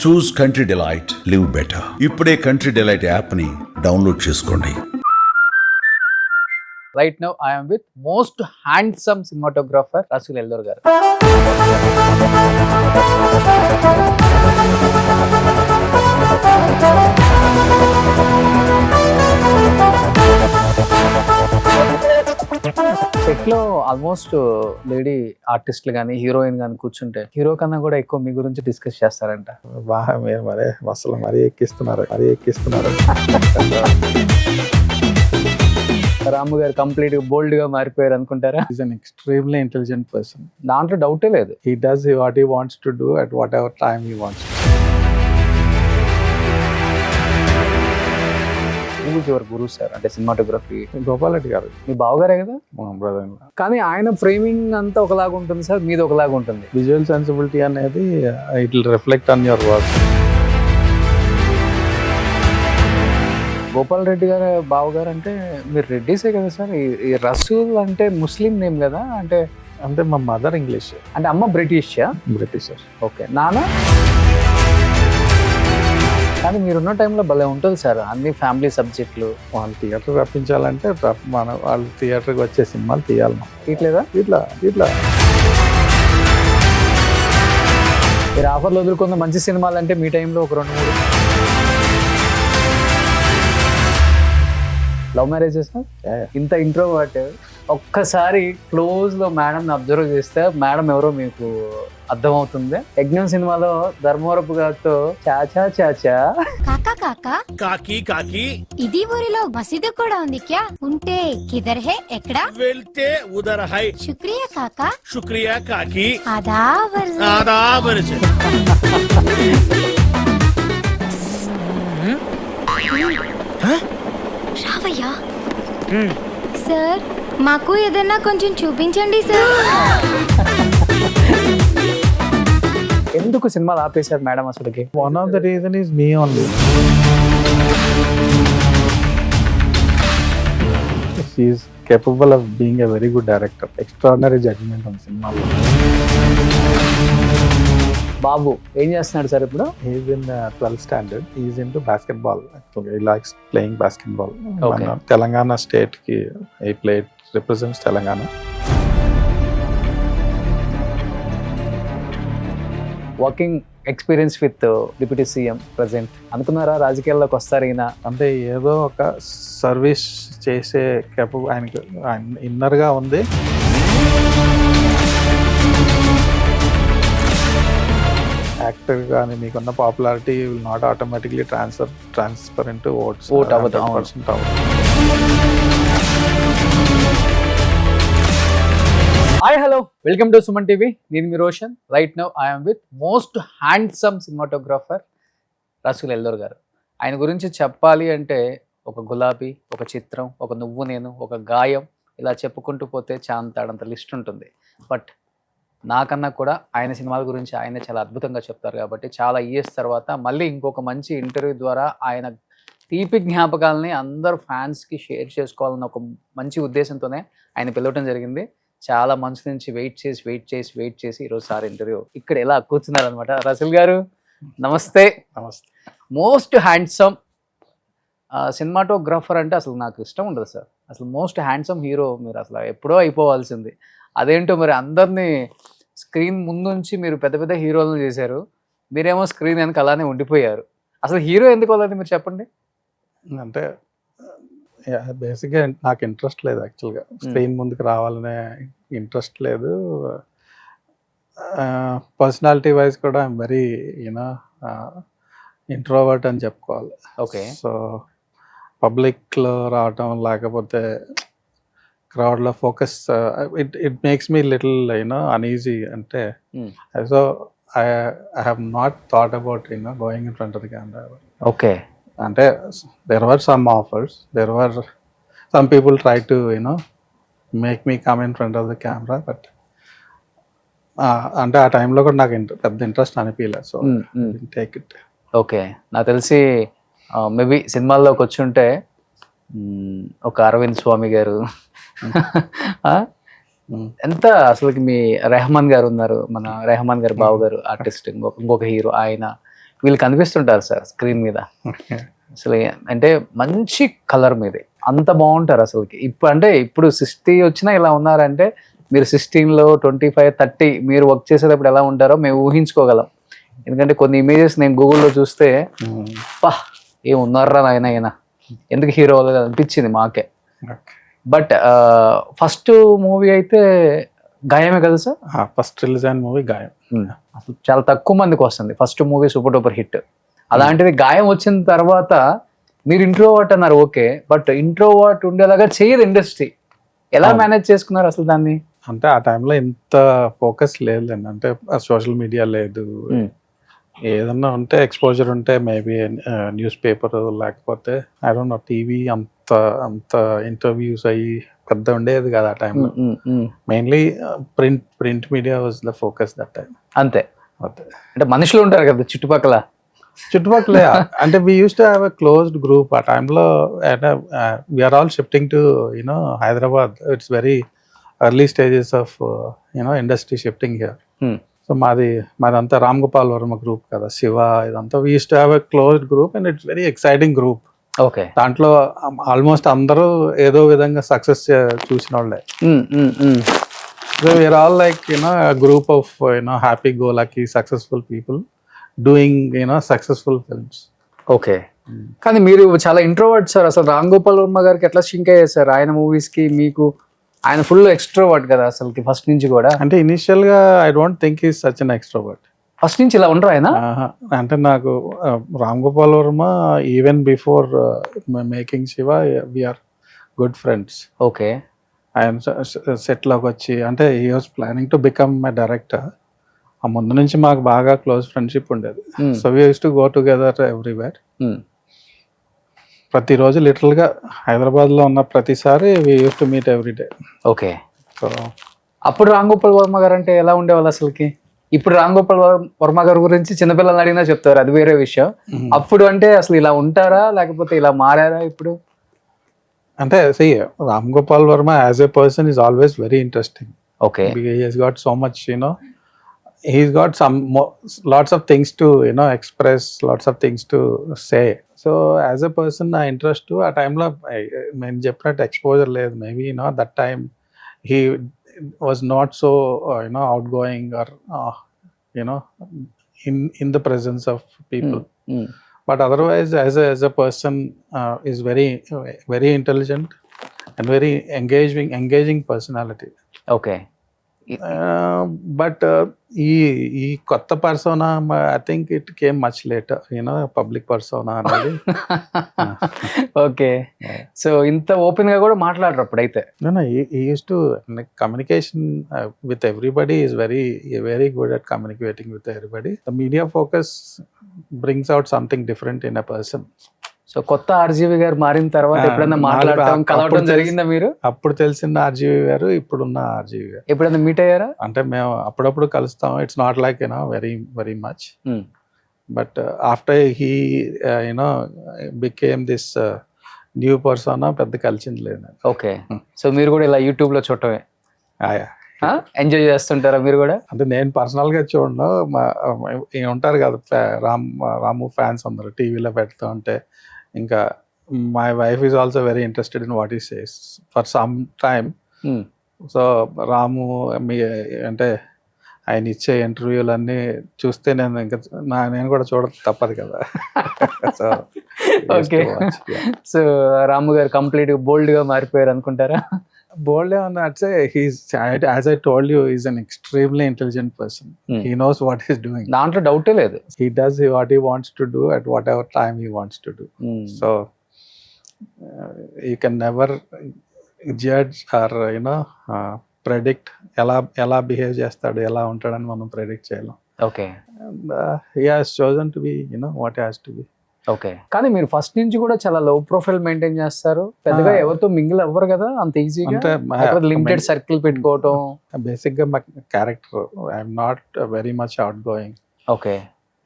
చూస్ country delight, live better. ఇప్పుడే country delight app ని download చేసుకోండి. Right now I am with most handsome cinematographer Rasul Eldor garu. Set లో almost lady ఆర్టిస్టులు కానీ heroine కానీ కూర్చుంటే హీరో కన్నా కూడా ఎక్కువ మీ గురించి డిస్కస్ చేస్తారంట. బాగా మీరు మరే అసలు మరీ ఎక్కిస్తున్నారు. రాము గారు కంప్లీట్ గా బోల్డ్ గా మారిపోయారు అనుకుంటారా? Is an extremely intelligent person. దాంట్లో డౌటే లేదు. He does what he wants to do at what ever time he wants. Your Guru sir అంటే సినిమాటోగ్రఫీ గోపాల్ రెడ్డి గారు మీ బావగారే కదా. మా బ్రదర్. కానీ ఆయన ఫ్రేమింగ్ అంతా ఒకలాగా ఉంటుంది సార్, మీది ఒకలాగా ఉంటుంది. విజువల్ సెన్సిబిలిటీ అనేది it will reflect on your work. Gopal Reddy గారు బావగారు అంటే మీరు రెడ్డిసే కదా సార్. ఈ రసూల్ అంటే ముస్లిం నేమ్ కదా. అంటే మా మదర్ ఇంగ్లీష్, అంటే అమ్మ బ్రిటిషా? బ్రిటిషర్. ఓకే. నాన్న కానీ మీరున్న టైంలో భలే ఉంటుంది సార్ అన్ని ఫ్యామిలీ సబ్జెక్టులు. వాళ్ళు థియేటర్ రప్పించాలంటే వాళ్ళు థియేటర్కి వచ్చే సినిమాలు తీయాలి. ఇట్లేదా ఇట్లా మీరు ఆఫర్లు వదులుకున్న మంచి సినిమాలు అంటే మీ టైంలో ఒక 2-3 లవ్ మ్యారేజెస్. ఇంత ఇంట్రోవర్ట్ ఒక్కసారి క్లోజ్ లో మేడం అబ్జర్వ్ చేస్తే మేడం ఎవరో మీకు అర్థమవుతుంది. యజ్ఞం సినిమాలో ధర్మవరపు గారితో చాచా చాచా కాకా కాకా కాకి కాకి ఇది ఊరిలో మసీదు కూడా ఉంది క్యా ఉంటే కిదర్ హే ఎక్కడ వెళ్తే ఉదర్ హై శుక్రియా కాకా శుక్రియా కాకి ఆదావర్ ఆదాబర్ రావయ్యా సార్, మాకు ఏదైనా కొంచెం చూపించండి సార్. ఎందుకు సినిమాలు ఆపేశారు మేడం అసలుకి? One of the reason is me only. She is capable of being a very good director. Extraordinary judgement on సినిమాలో. బాబు ఏం చేస్తున్నాడు సార్ ఇప్పుడు? He's in 12th standard. He's into basketball. He likes playing basketball. Okay. Telangana state ki he played, represents Telangana. Working experience with deputy CM present అనుకున్నారా రాజకీయాల్లోకి వస్తారు ఈయన? అంటే ఏదో ఒక సర్వీస్ చేసే ఆయనకి ఇన్నర్గా ఉంది. యాక్టర్ కానీ మీకున్న popularity will not automatically transfer into vote అవ్వదు. Hi hello, welcome to Suman TV. నేను మీ Roshan. Right now I'm with most handsome cinematographer Rasool ఎల్దోర్ గారు. ఆయన గురించి చెప్పాలి అంటే ఒక గులాబీ, ఒక చిత్రం, ఒక నువ్వు నేను, ఒక గాయం, ఇలా చెప్పుకుంటూ పోతే చాంతాడంత లిస్ట్ ఉంటుంది. బట్ నాకన్నా కూడా ఆయన సినిమాల గురించి ఆయన చాలా అద్భుతంగా చెప్తారు. కాబట్టి చాలా ఇయర్స్ తర్వాత మళ్ళీ ఇంకొక మంచి ఇంటర్వ్యూ ద్వారా ఆయన తీపి జ్ఞాపకాలని అందరు ఫ్యాన్స్కి షేర్ చేసుకోవాలన్న ఒక మంచి ఉద్దేశంతోనే ఆయన పిలవటం జరిగింది. చాలా మంత్స్ నుంచి వెయిట్ చేసి ఈరోజు సార్ ఇంటర్వ్యూ ఇక్కడ ఎలా కూర్చున్నారనమాట. రసూల్ గారు నమస్తే. నమస్తే. మోస్ట్ హ్యాండ్సమ్ సినిమాటోగ్రాఫర్ అంటే అసలు నాకు ఇష్టం ఉండదు సార్. అసలు మోస్ట్ హ్యాండ్సమ్ హీరో మీరు అసలు ఎప్పుడో అయిపోవాల్సింది. అదేంటో మరి అందరినీ స్క్రీన్ ముందుంచి మీరు పెద్ద పెద్ద హీరోలను చేశారు, మీరేమో స్క్రీన్ వెనక అలానే ఉండిపోయారు. అసలు హీరో ఎందుకు వాళ్ళని మీరు చెప్పండి. అంటే బేసిక్గా నాకు ఇంట్రెస్ట్ లేదు. యాక్చువల్గా స్క్రీన్ ముందుకు రావాలనే ఇంట్రెస్ట్ లేదు. పర్సనాలిటీ వైజ్ కూడా ఐఎమ్ వెరీ యూనో ఇంట్రోవర్ట్ అని చెప్పుకోవాలి. ఓకే. సో పబ్లిక్లో రావటం లేకపోతే క్రౌడ్లో focus it makes me little uneasy. అంటే so I have not thought about going in front of the camera. Okay. అంటే there were some offers, there were some people try to make me come in front of the camera. But అంటే ఆ టైంలో కూడా నాకు పెద్ద interest అనిపించలేదు. So take it. Okay. నాకు తెలిసి మేబీ సినిమాల్లోకి వచ్చి ఉంటే ఒక అరవింద్ స్వామి గారు, ఎంత అసలుకి మీ రెహమాన్ గారు ఉన్నారు, మన రెహమాన్ గారు బావ గారు ఆర్టిస్ట్, ఇంకొక హీరో, ఆయన వీళ్ళు కనిపిస్తుంటారు సార్ స్క్రీన్ మీద అసలు అంటే మంచి కలర్ మీది, అంత బాగుంటారు అసలుకి. ఇప్పుడు 60 వచ్చినా ఇలా ఉన్నారంటే మీరు 16లో 25, 30 మీరు వర్క్ చేసేటప్పుడు ఎలా ఉంటారో మేము ఊహించుకోగలం. ఎందుకంటే కొన్ని ఇమేజెస్ నేను గూగుల్లో చూస్తే పా ఏం ఉన్నారా నాయన ఈయన, ఎందుకు హీరో అనిపించింది మాకే. బట్ ఫస్ట్ మూవీ అయితే గాయమే కదా సార్? ఫస్ట్ రిలీజ్ అయిన మూవీ గాయం. అసలు చాలా తక్కువ మందికి వస్తుంది first movie super duper hit. అలాంటిది గాయం వచ్చిన తర్వాత మీరు ఇంట్రోవర్ట్ అన్నారు, ఓకే, బట్ ఇంట్రోవర్ట్ ఉండేలాగా చేయదు ఇండస్ట్రీ. ఎలా మేనేజ్ చేసుకున్నారు అసలు దాన్ని? అంటే ఆ టైంలో ఇంత ఫోకస్ లేదండి. అంటే సోషల్ మీడియా లేదు, ఏదన్నా ఉంటే ఎక్స్పోజర్ ఉంటే మేబీ న్యూస్ పేపర్, లేకపోతే ఐ డోంట్ నో టీవీ, అంత ఇంటర్వ్యూస్ అయ్యి పెద్ద ఉండేది కదా ఆ టైంలో. Mainly print media was the focus that time. అంతే. అంటే మనుషులు ఉంటారు కదా చుట్టుపక్కల అంటే we use to have a closed group ఆ టైంలో. We're all shifting to Hyderabad. It's very early stages of industry shifting here. So మాదంతా రామ్ గోపాల్ వర్మ గ్రూప్ కదా, శివ, ఇదంతా we use to have a closed group and it's very exciting group. Okay. దాంట్లో almost అందరూ ఏదో విధంగా success చూసిన వాళ్ళే. So we're all like group of happy go lucky successful people doing successful films. Okay. కానీ మీరు చాలా ఇంట్రోవర్ట్ సార్. అసలు రామ్ గోపాల్ వర్మ గారికి ఎట్లా సింక్ అయ్యారు సార్ ఆయన మూవీస్ కి? మీకు ఆయన ఫుల్ ఎక్స్ట్రోవర్ట్ కదా అసలుకి ఫస్ట్ నుంచి కూడా. అంటే ఇనిషియల్ గా I don't think is such an extrovert. First నుంచి ఇలా ఉండరు ఆయన? అంటే నాకు Ram Gopal Varma even before making Shiva we are good friends. Okay. ఆయన సెట్ లోకి వచ్చి అంటే he was planning to become my director. ఆ ముందు నుంచి మాకు బాగా క్లోజ్ ఫ్రెండ్షిప్ ఉండేది. So we use to go together everywhere. ప్రతిరోజు లిటరల్ గా హైదరాబాద్ లో ఉన్న ప్రతిసారి we use to meet every day. Okay. So అప్పుడు రామ్ గోపాల్ వర్మ గారు అంటే ఎలా ఉండేవాళ్ళు అసలుకి? ఇప్పుడు రామ్ గోపాల్ వర్మ గారి గురించి చిన్నపిల్లలు అడిగినా చెప్తారు, అది వేరే విషయం. అప్పుడు అంటే అసలు ఇలా ఉంటారా లేకపోతే ఇలా మారారా ఇప్పుడు? అంటే Ram Gopal Varma as a person is always very interesting. Okay. He has got so much he's got lots of things to express, lots of things to say. So as a person నా ఇంట్రెస్ట్ ఆ టైంలో నేను చెప్పినట్టు ఎక్స్పోజర్ లేదు. Maybe that time he was not so outgoing or in the presence of people. But otherwise as a person is very intelligent and very engaging personality. Okay. But ఈ కొత్త persona I think it came much later, public persona అనేది. Okay. So ఇంత open గా కూడా మాట్లాడరు అప్పుడైతే? Use to communication with everybody is very good at communicating with everybody. The media focus brings out something different in a person. So కొత్త RGV గారు మారిన తర్వాత ఎప్పుడైనా మాట్లాడటం కలవడం జరిగిందా మీరు? అప్పుడు తెలిసిన ఆర్జీవి గారు, ఇప్పుడున్న ఆర్జీవి గారు ఎప్పుడైనా మీట్ అయ్యారా? అంటే మేము అప్పుడప్పుడు కలుస్తాం. It's not like very much. But after he became this new person పెద్ద కలిసింది లేదు. ఓకే. సో మీరు కూడా ఇలా యూట్యూబ్ లో చూడటమే ఎంజాయ్ చేస్తుంటారా మీరు కూడా? అంటే నేను పర్సనల్ గా చూడను, ఉంటారు కదా రాము ఫ్యాన్స్ అందరు టీవీలో పెడతా ఉంటే. ఇంకా my wife is also very interested in what he says for some time. So Ramu అంటే ఆయన ఇచ్చే ఇంటర్వ్యూలన్నీ చూస్తే నేను కూడా చూడ తప్పదు కదా. So okay. సో రాము గారు కంప్లీట్ బోల్డ్ గా మారిపోయారు అనుకుంటారా? Bold on that say as I told you, he's an extremely intelligent person. He knows what he's doing. దాంట్లో డౌటే లేదు. He does what he wants to do at whatever time he wants to do. So you can never judge or predict ఎలా behave చేస్తాడు, ఎలా ఉంటాడని మనం predict చేయలేం. Okay. He has chosen to be what he has to be. Okay. కానీ మీరు first నుంచి కూడా చాలా లో ప్రొఫైల్ మెయింటైన్ చేస్తారు, పెద్దగా ఎవరితో మింగిల్ అవ్వరు కదా అంత ఈజీగా? లిమిటెడ్ సర్కిల్ పెట్టుకోవటం. బేసిక్ గా మా character I'm not very much out going. Okay.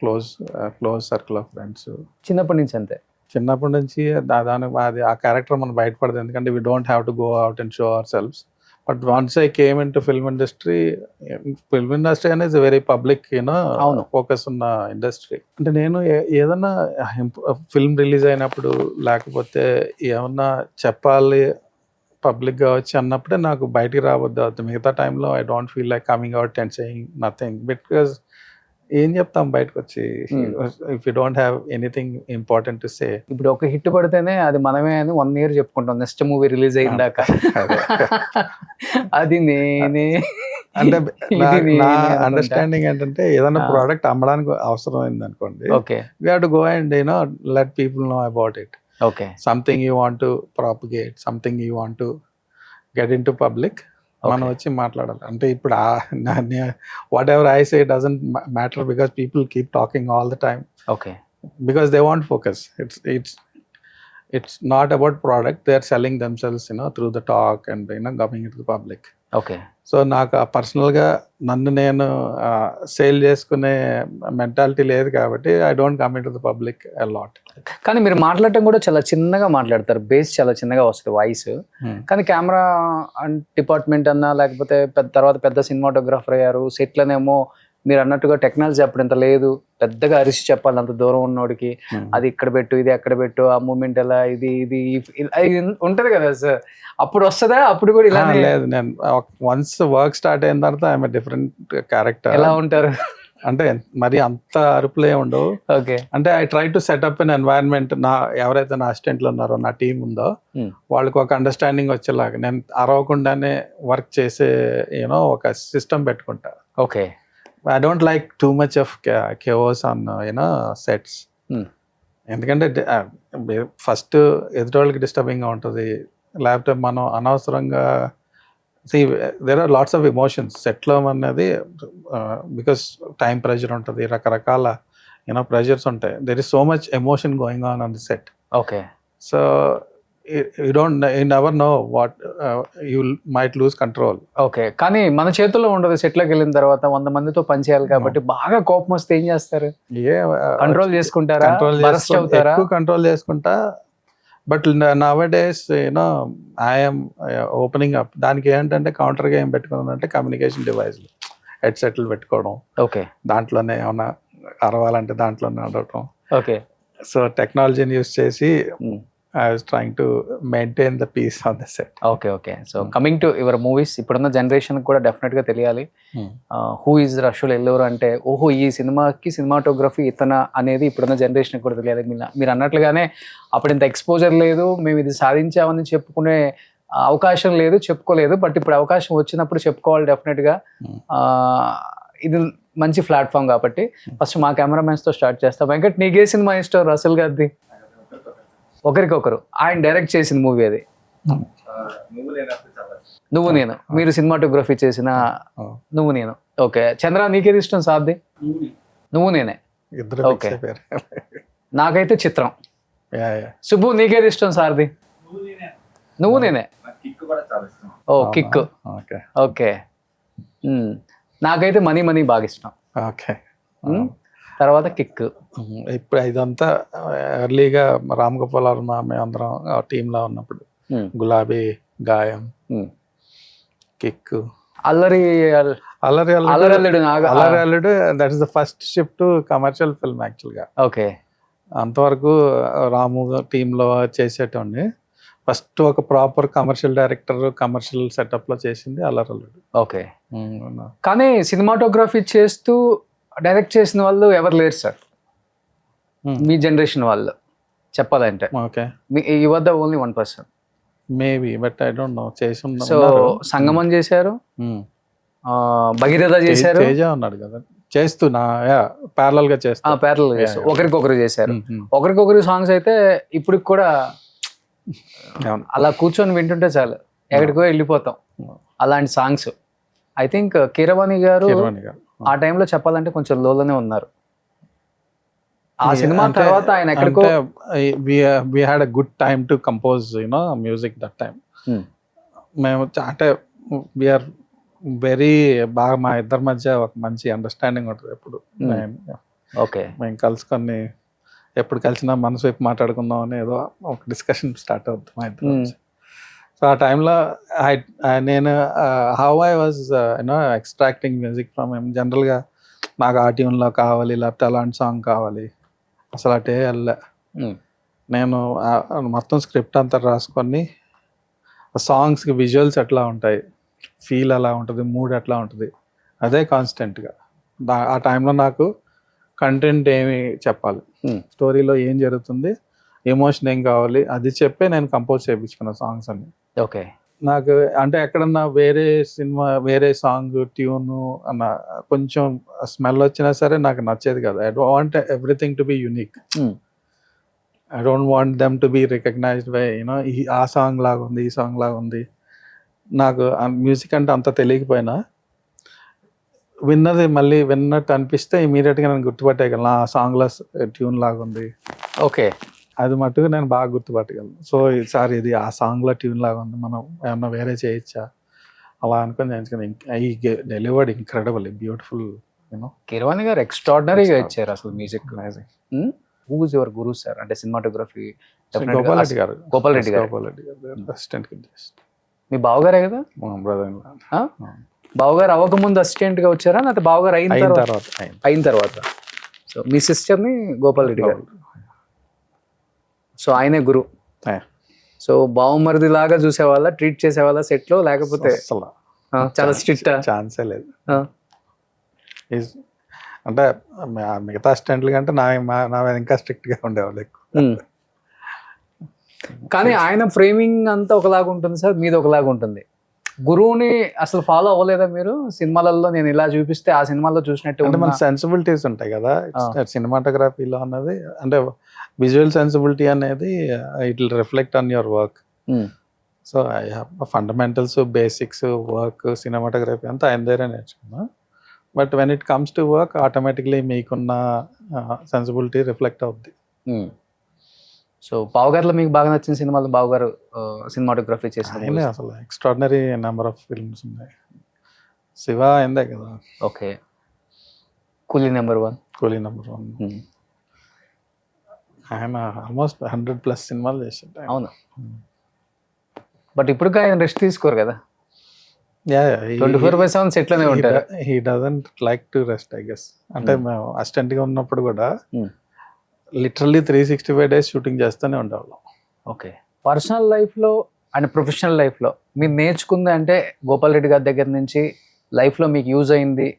Close circle of friends. చిన్నప్పటి నుంచి అంతే? చిన్నప్పటి నుంచి అది ఆ క్యారెక్టర్ మనం బయటపడదు. ఎందుకంటే we don't have to go out and show hour selves. But once I came in to film industry అనేది వెరీ పబ్లిక్ అవును. ఫోకస్ ఉన్న ఇండస్ట్రీ. అంటే నేను ఏదన్నా ఫిల్మ్ రిలీజ్ అయినప్పుడు లేకపోతే ఏమన్నా చెప్పాలి పబ్లిక్ గా వచ్చి అన్నప్పుడే నాకు బయటికి రావద్దు అవుతుంది. మిగతా టైంలో I don't feel like coming out and saying nothing, because ఏం చెప్తాం బయటకు వచ్చి if you don't have anything important to say. ఇప్పుడు ఒక హిట్ పడితేనే అది మనమే అని 1 year చెప్పుకుంటాం నెక్స్ట్ మూవీ రిలీజ్ అయిందాక. అది నేనే అంటే ఇది నేనే నా అనుకుంటా. అండర్స్టాండింగ్ ఏంటంటే ఏదైనా ఆ. ప్రోడక్ట్ అమ్మడానికి అవసరం అయింది అనుకోండి, okay we have to go and let people know about it. Okay Something you want to propagate, something you want to get into public, మనం వచ్చి మాట్లాడాలి. అంటే ఇప్పుడు what ever I say doesn't matter because people keep talking all the time okay because they want focus. It's not about product, they are selling themselves through the talk and coming into the public. Okay so నాకు పర్సనల్గా నన్ను నేను sell చేసుకునే mentality లేదు కాబట్టి I don't come in to the public a lot. కానీ మీరు మాట్లాడటం కూడా చాలా చిన్నగా మాట్లాడతారు, బేస్ చాలా చిన్నగా వస్తుంది వాయిస్. కానీ కెమెరా డిపార్ట్మెంట్ అన్నా లేకపోతే తర్వాత పెద్ద సినిమాటోగ్రాఫర్ అయ్యారు, సెట్లనేమో మీరు అన్నట్టుగా టెక్నాలజీ అప్పుడు ఇంత లేదు, పెద్దగా అరిసి చెప్పాలి అంత దూరం ఉన్నోడికి, అది ఇక్కడ పెట్టు ఇది అక్కడ పెట్టు, ఆ మూమెంట్ ఎలా ఇది ఇది ఉంటది కదా సార్. అప్పుడు వస్తుందా అప్పుడు కూడా ఇలా లేదు, నేను వన్స్ వర్క్ స్టార్ట్ అయిన తర్వాత ఐఎమ్ డిఫరెంట్ క్యారెక్టర్. ఎలా ఉంటారు అంటే మరి అంత అరుపులే ఉండవు. ఓకే అంటే I try to set up an environment. ఎవరైతే నా అసిస్టెంట్లు ఉన్నారో నా టీం ఉందో వాళ్ళకి ఒక అండర్స్టాండింగ్ వచ్చేలాగా నేను అరవకుండానే వర్క్ చేసే ఒక సిస్టమ్ పెట్టుకుంటా. Okay I don't like too much of chaos on sets. ఎందుకంటే ఫస్ట్ ఎదుటోళ్ళకి డిస్టర్బింగ్గా ఉంటుంది, లేకపోతే మనం అనవసరంగా there are lots of emotions సెట్లో అన్నది, బికాస్ టైం ప్రెషర్ ఉంటుంది, రకరకాల ప్రెషర్స్ ఉంటాయి. There is so much emotion going on the set. Okay so you never know what you might lose control. Okay కానీ మన చేతుల్లో ఉండదు. సెట్లోకి వెళ్ళిన తర్వాత 100 మందితో పనిచేయాలి కాబట్టి బాగా కోపం వస్తే ఏం చేస్తారు? కంట్రోల్ చేసుకుంటారా? బరస్ట్ అవుతారా? ఎక్కువ కంట్రోల్ చేసుకుంటా. But now days I'm opening up. దానికి ఏంటంటే కౌంటర్గా ఏం పెట్టుకున్నానంటే కమ్యూనికేషన్ డివైస్లు హెడ్సెట్లు పెట్టుకోవడం, ఓకే దాంట్లోనే ఏమన్నా అరవాలంటే దాంట్లోనే అడగటం. ఓకే సో టెక్నాలజీని యూస్ చేసి I was trying to maintain the peace on the set. Okay okay so coming to your movies, ఇప్పుడున్న జనరేషన్ కూడా డెఫినెట్గా తెలియాలి హూ ఈజ్ రసూల్ ఎల్లూరు అంటే, ఓహో ఈ సినిమాకి సినిమాటోగ్రఫీ ఇతన అనేది ఇప్పుడున్న జనరేషన్ కూడా తెలియాలి. మీరు అన్నట్లుగానే అప్పుడు ఇంత ఎక్స్పోజర్ లేదు, మేము ఇది సాధించామని చెప్పుకునే అవకాశం లేదు, చెప్పుకోలేదు. బట్ ఇప్పుడు అవకాశం వచ్చినప్పుడు చెప్పుకోవాలి డెఫినెట్గా. ఇది మంచి ప్లాట్ఫామ్ కాబట్టి ఫస్ట్ మా కెమెరామెన్స్తో స్టార్ట్ చేస్తాం. వెంకట్, నీకే సినిమా ఇష్టం రసూల్ గారిది? ఒకరికొకరు ఆయన డైరెక్ట్ చేసిన మూవీ అది నువ్వు నేను, మీరు సినిమాటోగ్రఫీ చేసిన నువ్వు నేను. ఓకే చంద్ర, నీకేది ఇష్టం సాధ్ది? నువ్వు నేనే. ఓకే నాకైతే చిత్రం. సుబ్బు, నీకేది ఇష్టం సార్ది? నువ్వు నేనే. ఓ కిక్. ఓకే నాకైతే మనీ మనీ బాగా ఇష్టం. ఓకే తర్వాత కిక్. ఇప్పుడు ఇదంతా ఎర్లీగా రామ్ గోపాల్ వర్మ మేమందరం టీంలో ఉన్నప్పుడు గులాబీ, గాయం, kick, Allari Alludu. That is the first shift to commercial film యాక్చువల్గా. ఓకే అంతవరకు రాము టీంలో చేసేటోండి. ఫస్ట్ ఒక ప్రాపర్ కమర్షియల్ డైరెక్టర్ కమర్షియల్ సెటప్లో చేసింది అల్లరల్లుడు. ఓకే కానీ సినిమాటోగ్రఫీ చేస్తూ డైరెక్ట్ చేసిన వాళ్ళు ఎవరు లేరు సార్ మీ జనరేషన్ వాళ్ళు చెప్పాలంటే. Okay you are the only 1%. Maybe but I don't know. చేసి సో సంగమం చేశారు, భగీరథ చేశారు, తేజ ఉన్నాడు కదా చేస్తున్నా ప్యారలల్ గా చేస్తా. ప్యారలల్ గా చేస్తారు, ఒకరికొకరు చేశారు. ఒకరికొకరు సాంగ్స్ అయితే ఇప్పుడు కూడా అలా కూర్చొని వింటుంటే చాలు ఎక్కడికో వెళ్ళిపోతాం. అలాంటి సాంగ్స్ ఐ థింక్ కీరవాణి గారు ఆ టైంలో చెప్పాలంటే కొంచెం లోలోనే ఉన్నారు. ఆ సినిమా తర్వాత ఆయన ఎక్కడికో we had a good time to compose music that time. మేము అంటే వీఆర్ వెరీ బాగా మా ఇద్దరి మధ్య ఒక మంచి అండర్స్టాండింగ్ ఉంటుంది ఎప్పుడు. ఓకే మేము కలుసుకొని ఎప్పుడు కలిసినా మనసు వైపు మాట్లాడుకుందాం అని ఏదో ఒక డిస్కషన్ స్టార్ట్ అవుతుంది మా ఇద్దరు. సో ఆ టైంలో నేను how I was extracting music from him. జనరల్గా నాకు ఆ ట్యూన్లో కావాలి, లేకపోతే అలాంటి సాంగ్ కావాలి, అసలు అటే వెళ్ళా. నేను మొత్తం స్క్రిప్ట్ అంతా రాసుకొని సాంగ్స్కి విజువల్స్ ఎట్లా ఉంటాయి, ఫీల్ ఎలా ఉంటుంది, మూడ్ ఎట్లా ఉంటుంది, అదే కాన్స్టెంట్గా. ఆ టైంలో నాకు కంటెంట్ ఏమి చెప్పాలి, స్టోరీలో ఏం జరుగుతుంది, ఎమోషన్ ఏం కావాలి, అది చెప్పే నేను కంపోజ్ చేయించుకున్న సాంగ్స్ అన్ని. ఓకే. నాకు అంటే ఎక్కడన్నా వేరే సినిమా వేరే సాంగ్ ట్యూను అన్న కొంచెం స్మెల్ వచ్చినా సరే నాకు నచ్చేది కదా. I want everything to be unique. I don't want them to be recognized by ఆ సాంగ్ లాగా ఉంది, ఈ సాంగ్ లాగా ఉంది. నాకు మ్యూజిక్ అంటే అంత తెలియకపోయినా విన్నది మళ్ళీ విన్నట్టు అనిపిస్తే ఇమీడియట్గా నేను గుర్తుపట్టేయగలను, ఆ సాంగ్లో ట్యూన్ లాగా ఉంది. ఓకే. అది మట్టుకు నేను బాగా గుర్తుపట్టగలను. సో ఈసారి ఇది ఆ సాంగ్లో ట్యూన్ లాగా ఉంది, మనం ఏమన్నా వేరే చేయొచ్చా అలా అనుకుని చేయించుకుని. ఈ డెలివర్డ్ ఇంక్రెడిబుల్ బ్యూటిఫుల్. కీరవాణి గారు ఎక్స్ట్రాడినరీగా ఇచ్చారు అసలు music. Who is your Guru sir? అంటే సినిమాటోగ్రఫీ గోపాల్ రెడ్డి గారు. గోపాల్ రెడ్డి గారు అసిస్టెంట్. మీ బావగారే కదా? బ్రదర్. బావగారు అవ్వకముందు అసిస్టెంట్ గా వచ్చారా, లేకపోతే బావగారు అయిన తర్వాత? సో మీ సిస్టర్ ని గోపాల్ రెడ్డి గారు, సో ఆయనే గురు. సో బావమరిది లాగా చూసేవాళ్ళ, ట్రీట్ చేసేవాళ్ళ సెట్ లో, లేకపోతే చాలా స్ట్రిక్ట్? ఛాన్సే లేదు. అంటే మిగతా అసిస్టెంట్లు కంటే నా మీద ఇంకా స్ట్రిక్ట్ గా ఉండేవాళ్ళు ఎక్కువ. కానీ ఆయన ఫ్రేమింగ్ అంతా ఒకలాగా ఉంటుంది సార్, మీది ఒకలాగా ఉంటుంది. గురువుని అసలు ఫాలో అవ్వలేదా మీరు? సినిమాలలో నేను ఇలా చూపిస్తే ఆ సినిమాలో చూసినట్టు అంటే మన సెన్సిబిలిటీస్ ఉంటాయి కదా సినిమాటోగ్రఫీలో అన్నది. అంటే విజువల్ సెన్సిబిలిటీ అనేది it will reflect on your work. So I have fundamentals, basics, work, cinematography అంతా ఆయన దగ్గరే నేర్చుకున్నా. But when it comes to work automatically మీకున్న సెన్సిబిలిటీ రిఫ్లెక్ట్ అవుద్ది. సో బావగారిలో మీకు బాగా నచ్చిన సినిమాలు, బావగారు సినిమాటోగ్రఫీ చేసిన అసలు ఎక్స్ట్రాడినరీ నెంబర్ ఆఫ్ ఫిల్మ్స్ ఉన్నాయి. శివ అయిందే కదా. ఓకే. కూలీ నెంబర్ 1. కూలీ నెంబర్ 1. ఆయన ఆల్మోస్ట్ 100+ సినిమాలు చేసిండు. అవును. బట్ ఇప్పుడు ఆయన రెస్ట్ తీసుకోరు కదా, 24/7 సెట్ లోనే ఉంటారు. He doesn't like to rest I guess. అంటే మేము అసిస్టెంట్ గా ఉన్నప్పుడు కూడా లిటరల్లీ 365 days షూటింగ్ చేస్తూనే ఉండేవాళ్ళం. ఓకే. పర్సనల్ లైఫ్లో అండ్ ప్రొఫెషనల్ లైఫ్లో మీరు నేర్చుకుంది అంటే గోపాల్ రెడ్డి గారి దగ్గర నుంచి లైఫ్లో మీకు యూజ్ అయింది,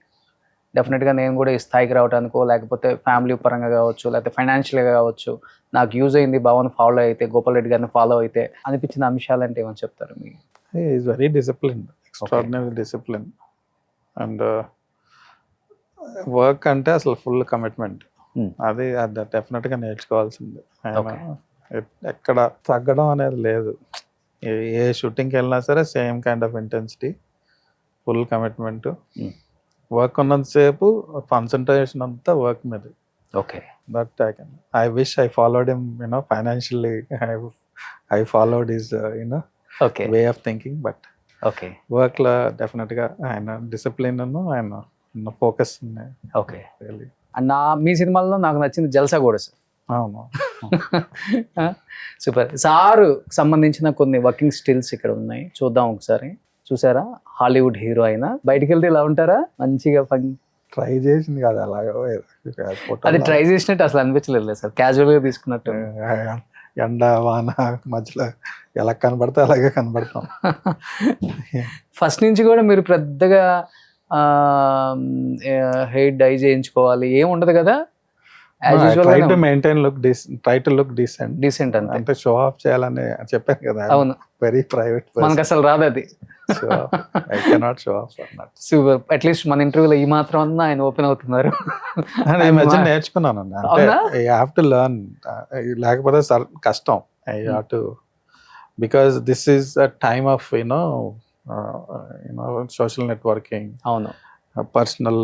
డెఫినెట్గా నేను కూడా ఈ స్థాయికి రావడానికో, లేకపోతే ఫ్యామిలీ పరంగా కావచ్చు, లేకపోతే ఫైనాన్షియల్గా కావచ్చు, నాకు యూజ్ అయింది భావన ఫాలో అయితే, గోపాల్ రెడ్డి గారిని ఫాలో అయితే అనిపించిన అంశాలు అంటే ఏమని చెప్తారు? మీకు is very discipline, extraordinary discipline. And work అంటే అసలు ఫుల్ కమిట్మెంట్. అది డెఫినెట్గా నేర్చుకోవాల్సింది. ఎక్కడ తగ్గడం అనేది లేదు. ఏ షూటింగ్కి వెళ్ళినా సరే same kind of intensity, full commitment. Work ఉన్నంతసేపు కాన్సన్ట్రేషన్ అంతా వర్క్ మీద. Okay. That I wish I followed him financially. I followed his way of thinking. But okay, వర్క్లో డెఫినెట్గా ఆయన డిసిప్లిన్, ఆయన ఫోకస్ ఉన్నాయి. ఓకే. అండ్ మీ సినిమాల్లో నాకు నచ్చింది జల్సా కూడా సార్. అవును. సూపర్. సారు సంబంధించిన కొన్ని వర్కింగ్ స్టిల్స్ ఇక్కడ ఉన్నాయి, చూద్దాం ఒకసారి. చూసారా? హాలీవుడ్ హీరో అయినా బయటికి వెళ్తే ఇలా ఉంటారా? మంచిగా ట్రై చేసింది కదా అలాగా. అది ట్రై చేసినట్టు అసలు అనిపించలేదు సార్, క్యాజువల్ గా తీసుకున్నట్టు. ఎండ వాన మధ్యలో ఎలా కనబడితే అలాగే కనబడతాం. ఫస్ట్ నుంచి కూడా మీరు పెద్దగా హెయిర్ డై చేయించుకోవాలి ఏం ఉండదు కదా? డీసెంట్ అంటే షో ఆఫ్ చేయాలని చెప్పాను కదా. అవును, వెరీ ప్రైవేట్. మనకు అసలు రాదు అది. సూపర్. అట్లీస్ట్ మన ఇంటర్వ్యూలో ఈ మాత్రం అన్నా ఆయన ఓపెన్ అవుతున్నారు. నేర్చుకున్నాను. అంటే హ్యావ్ టు లెర్న్, లేకపోతే కష్టం. I have to, because this is a time of social networking. అవును. Personal,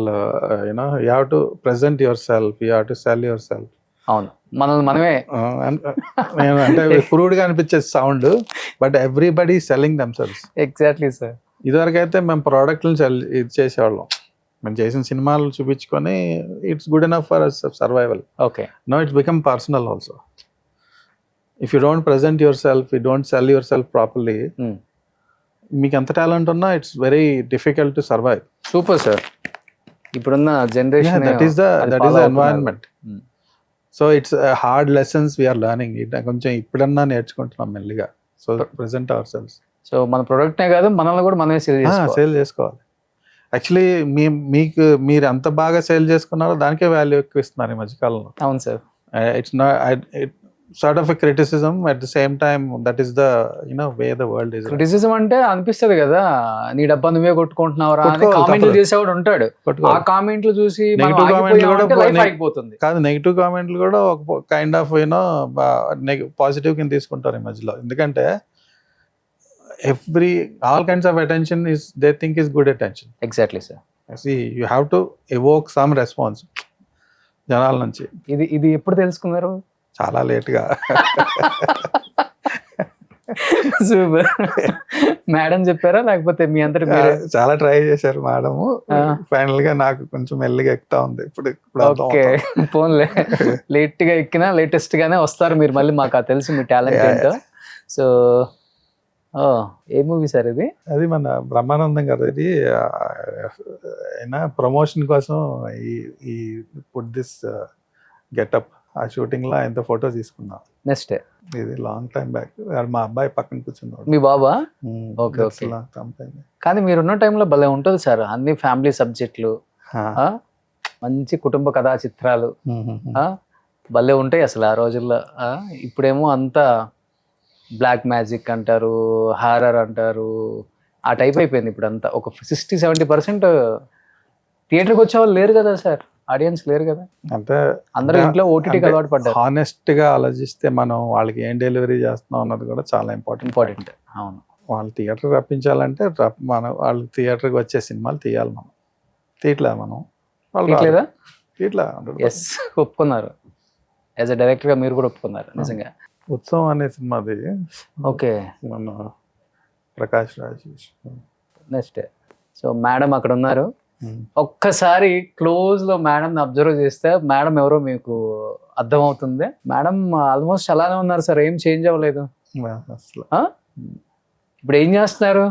you have to present yourself, you have to sell yourself. అవును, మనమే అంటే ప్రూడ్గా అనిపించే sound, but everybody selling themselves. Exactly sir. ఇదివరకు అయితే మేము ప్రోడక్ట్లను ఇది చేసేవాళ్ళం, మేము చేసిన సినిమాలు చూపించుకొని it's good enough for survival. Okay. No it's become personal also. If you don't present yourself, you don't sell yourself properly, మీకు ఎంత టాలెంట్ ఉన్నా it's very difficult to survive. Super sir. ఇప్పుడున్న generation that is the environment. So it's hard lessons we're learning. కొంచెం ఇప్పుడన్నా నేర్చుకుంటున్నాం మెల్లిగా. So present ourselves. సో మన ప్రొడక్ట్నే కాదు, మనల్ని కూడా మనమే సేల్ చేసుకోవాలి. యాక్చువల్లీ మీరు ఎంత బాగా సేల్ చేసుకున్నారో దానికే వాల్యూ ఎక్కువ ఇస్తున్నారు ఈ మధ్యకాలంలో. అవును sir. It's not sort of a criticism at the same time. That is the way the world is. Criticism అంటే అనిపిస్తుంది కదా, నీ డబ్బా నువ్వే కొట్టుకుంటున్నావురా అని కామెంట్లు చేసేవాడు ఉంటాడు. ఆ కామెంట్లు చూసి నెగిటివ్ కామెంట్లు కూడా లైఫ్ అయిపోతుంది. కాదు, నెగిటివ్ కామెంట్లు కూడా ఒక కైండ్ ఆఫ్ పాజిటివ్ కింద తీసుకుంటారు ఈ మధ్యలో. ఎందుకంటే all kinds of attention is they think is good attention. Exactly sir. See, you have to evoke some response జనాల నుంచి. ఇది ఎప్పుడు తెలుసుకున్నారు? చాలా లేట్గా. సూపర్. మేడం చెప్పారా లేకపోతే మీ అంతటి చాలా ట్రై చేశారు మేడం. ఫైనల్ గా నాకు కొంచెం మెల్లిగా ఎక్కుతా ఉంది ఇప్పుడు. ఓకే, ఫోన్లే లేట్ గా ఎక్కినా లేటెస్ట్ గానే వస్తారు మీరు మళ్ళీ. మాకు తెలుసు మీ టాలెంట్ ఏంటో. సో ఏ మూవీ సార్ ఇది? అది మన బ్రహ్మానందం గారు. ఇది అయినా ప్రమోషన్ కోసం ఈ పుట్ దిస్ గెటప్ ఆ షూటింగ్ లో ఆయనతో ఫోటో తీసుకున్నా. నెక్స్ట్ ఇది లాంగ్ టైం బ్యాక్. మా అబ్బాయి పక్కన కూర్చున్నాడు. మీ బాబా? Okay okay. కానీ మీరున్న టైంలో భలే ఉంటుంది సార్, అన్ని ఫ్యామిలీ సబ్జెక్టులు, మంచి కుటుంబ కథా చిత్రాలు భలే ఉంటాయి అసలు ఆ రోజుల్లో. ఇప్పుడేమో అంతా బ్లాక్ మ్యాజిక్ అంటారు, హారర్ అంటారు, ఆ టైప్ అయిపోయింది ఇప్పుడు అంతా. ఒక 60-70% థియేటర్కి వచ్చే వాళ్ళు లేరు కదా సార్, ఆడియన్స్ లేరు కదా. అంటే అందరూ ఇంట్లో ఓటీటీకి అలవాటు పడ్డారు. హానెస్ట్ గా ఆలోచిస్తే మనం వాళ్ళకి ఏం డెలివరీ చేస్తున్నాం అన్నది కూడా చాలా ఇంపార్టెంట్. అవును, వాళ్ళు థియేటర్ రప్పించాలంటే మనం వాళ్ళు థియేటర్కి వచ్చే సినిమాలు తీయాలి. మనం తీయట్లే. మనం లేదా తీయట్లే. ఎస్, ఒప్పుకున్నారు. యాజ్ అ డైరెక్టర్ గా మీరు కూడా ఒప్పుకున్నారు నిజంగా. ఉత్సవం అనే సినిమాది. ఓకే, మన Prakash Raj. Next so madam అక్కడ ఉన్నారు. ఒక్కసారి క్లోజ్ లో మేడం అబ్జర్వ్ చేస్తే మేడం ఎవరో మీకు అర్థమవుతుంది. మేడం ఆల్మోస్ట్ అలానే ఉన్నారు సార్, ఏం చేంజ్ అవ్వలేదు. ఇప్పుడు ఏం చేస్తున్నారు?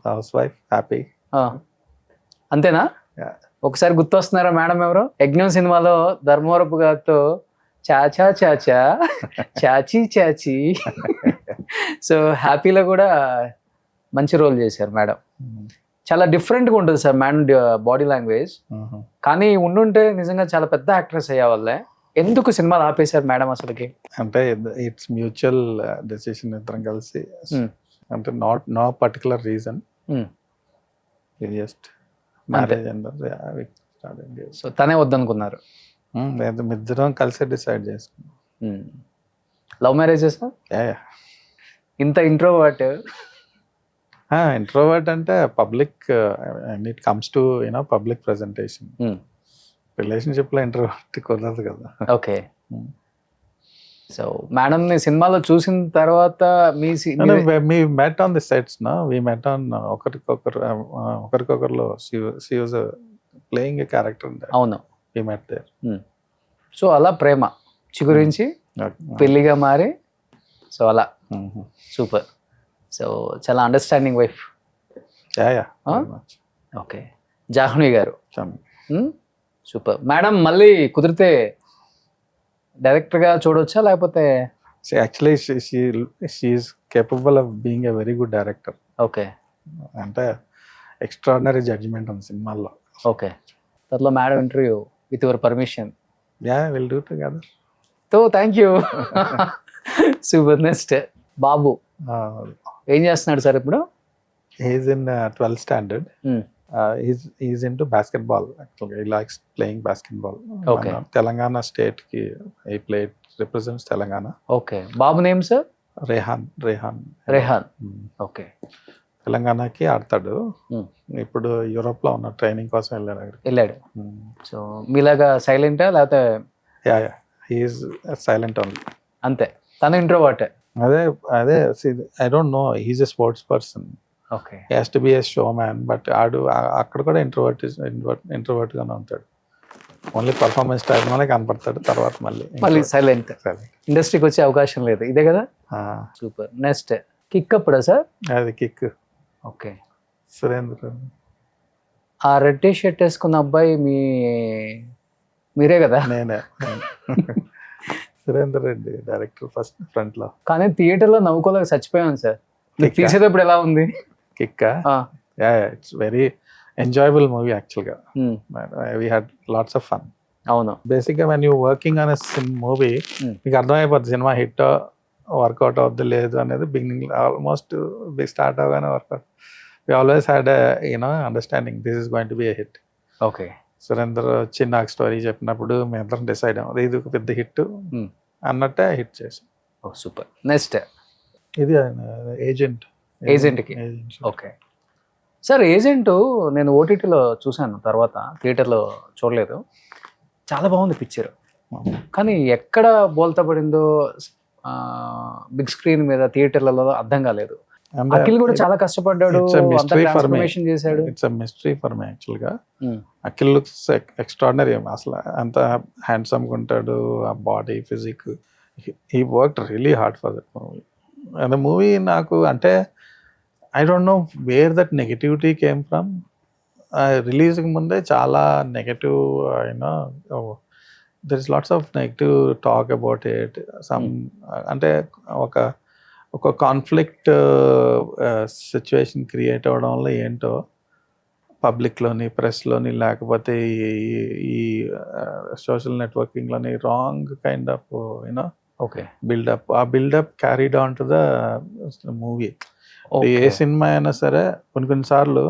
House wife, happy. అంతేనా? ఒకసారి గుర్తొస్తున్నారా మేడం ఎవరో? యజ్ఞం సినిమాలో ధర్మవరపు గారితో చాచా చాచా చాచీ చాచీ. సో హ్యాపీలో కూడా మంచి రోల్ చేశారు మేడం. చాలా డిఫరెంట్గా ఉంటుంది సార్ మేడం బాడీ లాంగ్వేజ్. కానీ ఉండుంటే నిజంగా చాలా పెద్ద యాక్ట్రెస్ అయ్యే వాళ్ళే. ఎందుకు సినిమాలు ఆపేశారు మేడం అసలుకి? అంటే ఇట్స్ మ్యూచువల్ డెసిషన్, ఇద్దరం కలిసి. అంటే no particular reason, just marriage. So తనే వద్దనుకున్నారు? ఇద్దరం కలిసి డిసైడ్ చేసుకున్నాం. Love marriages? ఇంత ఇంట్రోవర్ట్. ఇంట్రోవర్ట్ అంటే public, it comes to public presentation. Relationship లో ఇంట్రోవర్ట్ కుదరదు కదా. ఓకే. సో మేడం ని సినిమాలో చూసిన తర్వాత me met on the sets. We met on ఒకరికొకరులో she was playing a character. అవును, వి మెట్ దేర్. సో అలా ప్రేమ చిగురించి పెళ్లిగా మారి, సో అలా సూపర్. సో చాలా అండర్స్టాండింగ్ వైఫ్. ఓకే. జాహ్నవి గారు సూపర్. మేడం మళ్ళీ కుదిరితే డైరెక్టర్గా చూడవచ్చా లేకపోతే? Actually she is capable of being a very good director. Okay. అంటే ఎక్స్ట్రాడినరీ జడ్జిమెంట్ ఉంది సినిమాల్లో. ఓకే. దాంట్లో madam interview with your permission. Will do together. So thank you. Super. Next బాబు ఏం చేస్తున్నాడు సార్ ఇప్పుడు? He's in 12th standard. He's into basketball. Actually, he likes playing basketball. Okay. Telangana state ki he played, represents Telangana. Okay. Babu name sir? Rehan. Okay. తెలంగాణకి ఆడతాడు. ఇప్పుడు Europe లో ఉన్న training కోసం వెళ్ళాడు. సో మీలాగా సైలెంటా లేకపోతే? He is silent only. అంతే. తను ఇంట్రోవర్ట్. అదే I don't know, he is a sports person. Okay. He has to be a showman. But అక్కడ కూడా ఇంట్రోవర్ట్ గానే ఉంటాడు. ఓన్లీ పర్ఫార్మెన్స్ టైం లోనే కనపడతాడు, తర్వాత మళ్ళీ సైలెంట్. ఇండస్ట్రీకి వచ్చే అవకాశం లేదు, ఇదే కదా. సూపర్. నెక్స్ట్ కిక్ అప్పుడా సార్? అది కిక్. ఓకే. సురేంద్ర. ఆ రెడ్ టీ షర్ట్ వేసుకున్న అబ్బాయి మీరే కదా? నేనే. Surender Reddy director first front లో. కానీ థియేటర్లో నవ్వుకోలేక చచ్చిపోయాను సార్. Kick-ఆ? తీసేటప్పుడు ఎలా ఉంది? Kick. It's very enjoyable movie యాక్చువల్గా. We had lots of fun. అవును. బేసిక్గా when you working on movie మీకు అర్థమైపోద్ది సినిమా హిట్ వర్కౌట్ అవుద్ది లేదు అనేది బిగినింగ్ ఆల్మోస్ట్ స్టార్ట్ అవగానే work out. We always had understanding this is going to be a hit. Okay. Surender వచ్చి నాకు స్టోరీ చెప్పినప్పుడు మేము అందరం డిసైడ్ అయ్యాం ఇది ఒక పెద్ద హిట్ అన్నట్టే హిట్ చేసాం. Oh super. నెక్స్ట్ ఇది ఏజెంట్. ఏజెంట్కి. Okay sir. ఏజెంట్ నేను ఓటీటీలో చూశాను, తర్వాత థియేటర్లో చూడలేదు. చాలా బాగుంది పిక్చర్, కానీ ఎక్కడ బోల్తా పడిందో బిగ్ స్క్రీన్ మీద థియేటర్లలో అర్థం కాలేదు. అఖిల్ కూడా చాలా కష్టపడ్డాడు, ట్రాన్స్ఫర్మేషన్ చేశాడు. It's a mystery for me యాక్చువల్గా. Akhil looks extraordinary. అసలు అంత హ్యాండ్సమ్గా ఉంటాడు, ఆ body physique. He worked really hard for that movie. And movie నాకు అంటే I don't know where that negativity came from. రిలీజ్కి ముందే చాలా negative there is lots of negative talk about it. Some అంటే ఒక కాన్ఫ్లిక్ట్ సిచ్యువేషన్ క్రియేట్ అవ్వడం వల్ల ఏంటో పబ్లిక్లోని ప్రెస్లోని లేకపోతే ఈ సోషల్ నెట్వర్కింగ్లోని wrong kind of okay buildup. ఆ buildup carried on to the movie. ఏ సినిమా అయినా సరే కొన్నిసార్లు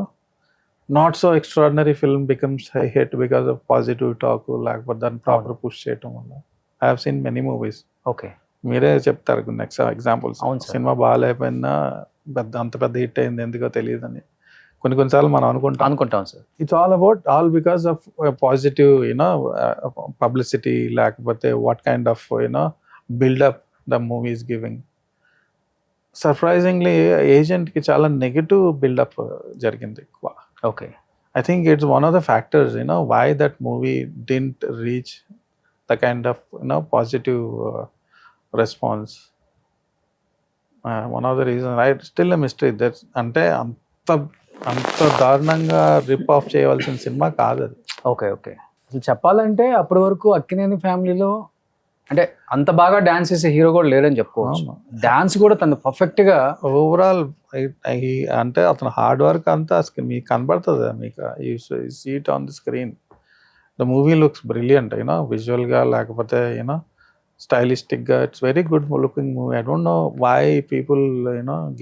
not so extraordinary film becomes high hit because of positive talk, లేకపోతే దాన్ని ప్రాపర్ పుష్ చేయటం వల్ల. I have seen many movies. Okay. మీరే చెప్తారు కొన్ని ఎగ్జాంపుల్స్. సినిమా బాగాలేకపోయినా అంత పెద్ద హిట్ అయింది ఎందుకో తెలియదని కొన్నిసార్లు మనం అనుకుంటాం sir. It's all because of positive publicity, లేకపోతే what kind of buildup the movie is giving. Surprisingly ఏజెంట్కి చాలా నెగటివ్ బిల్డప్ జరిగింది ఎక్కువ. Okay. I think it's one of the factors, why that movie didn't reach the kind of, positive response. One of the reasons, it's still a mystery. That's ante అంత దారుణంగా rip off చేయవలసిన cinema కాదు అది. Okay. అసలు చెప్పాలంటే అప్పటి వరకు అక్కినేని ఫ్యామిలీలో అంటే అంత బాగా డాన్స్ చేసే హీరో కూడా లేడని చెప్పుకోవచ్చు. డాన్స్ కూడా తను పర్ఫెక్ట్ గా ఓవరాల్ అంటే అతను హార్డ్ వర్క్ అంతా మీకు కనబడుతుంది. మీకు see it on the screen. The movie looks brilliant, visual గా లేకపోతే స్టైలిస్టిక్ గా. It's very good looking movie. I don't know why people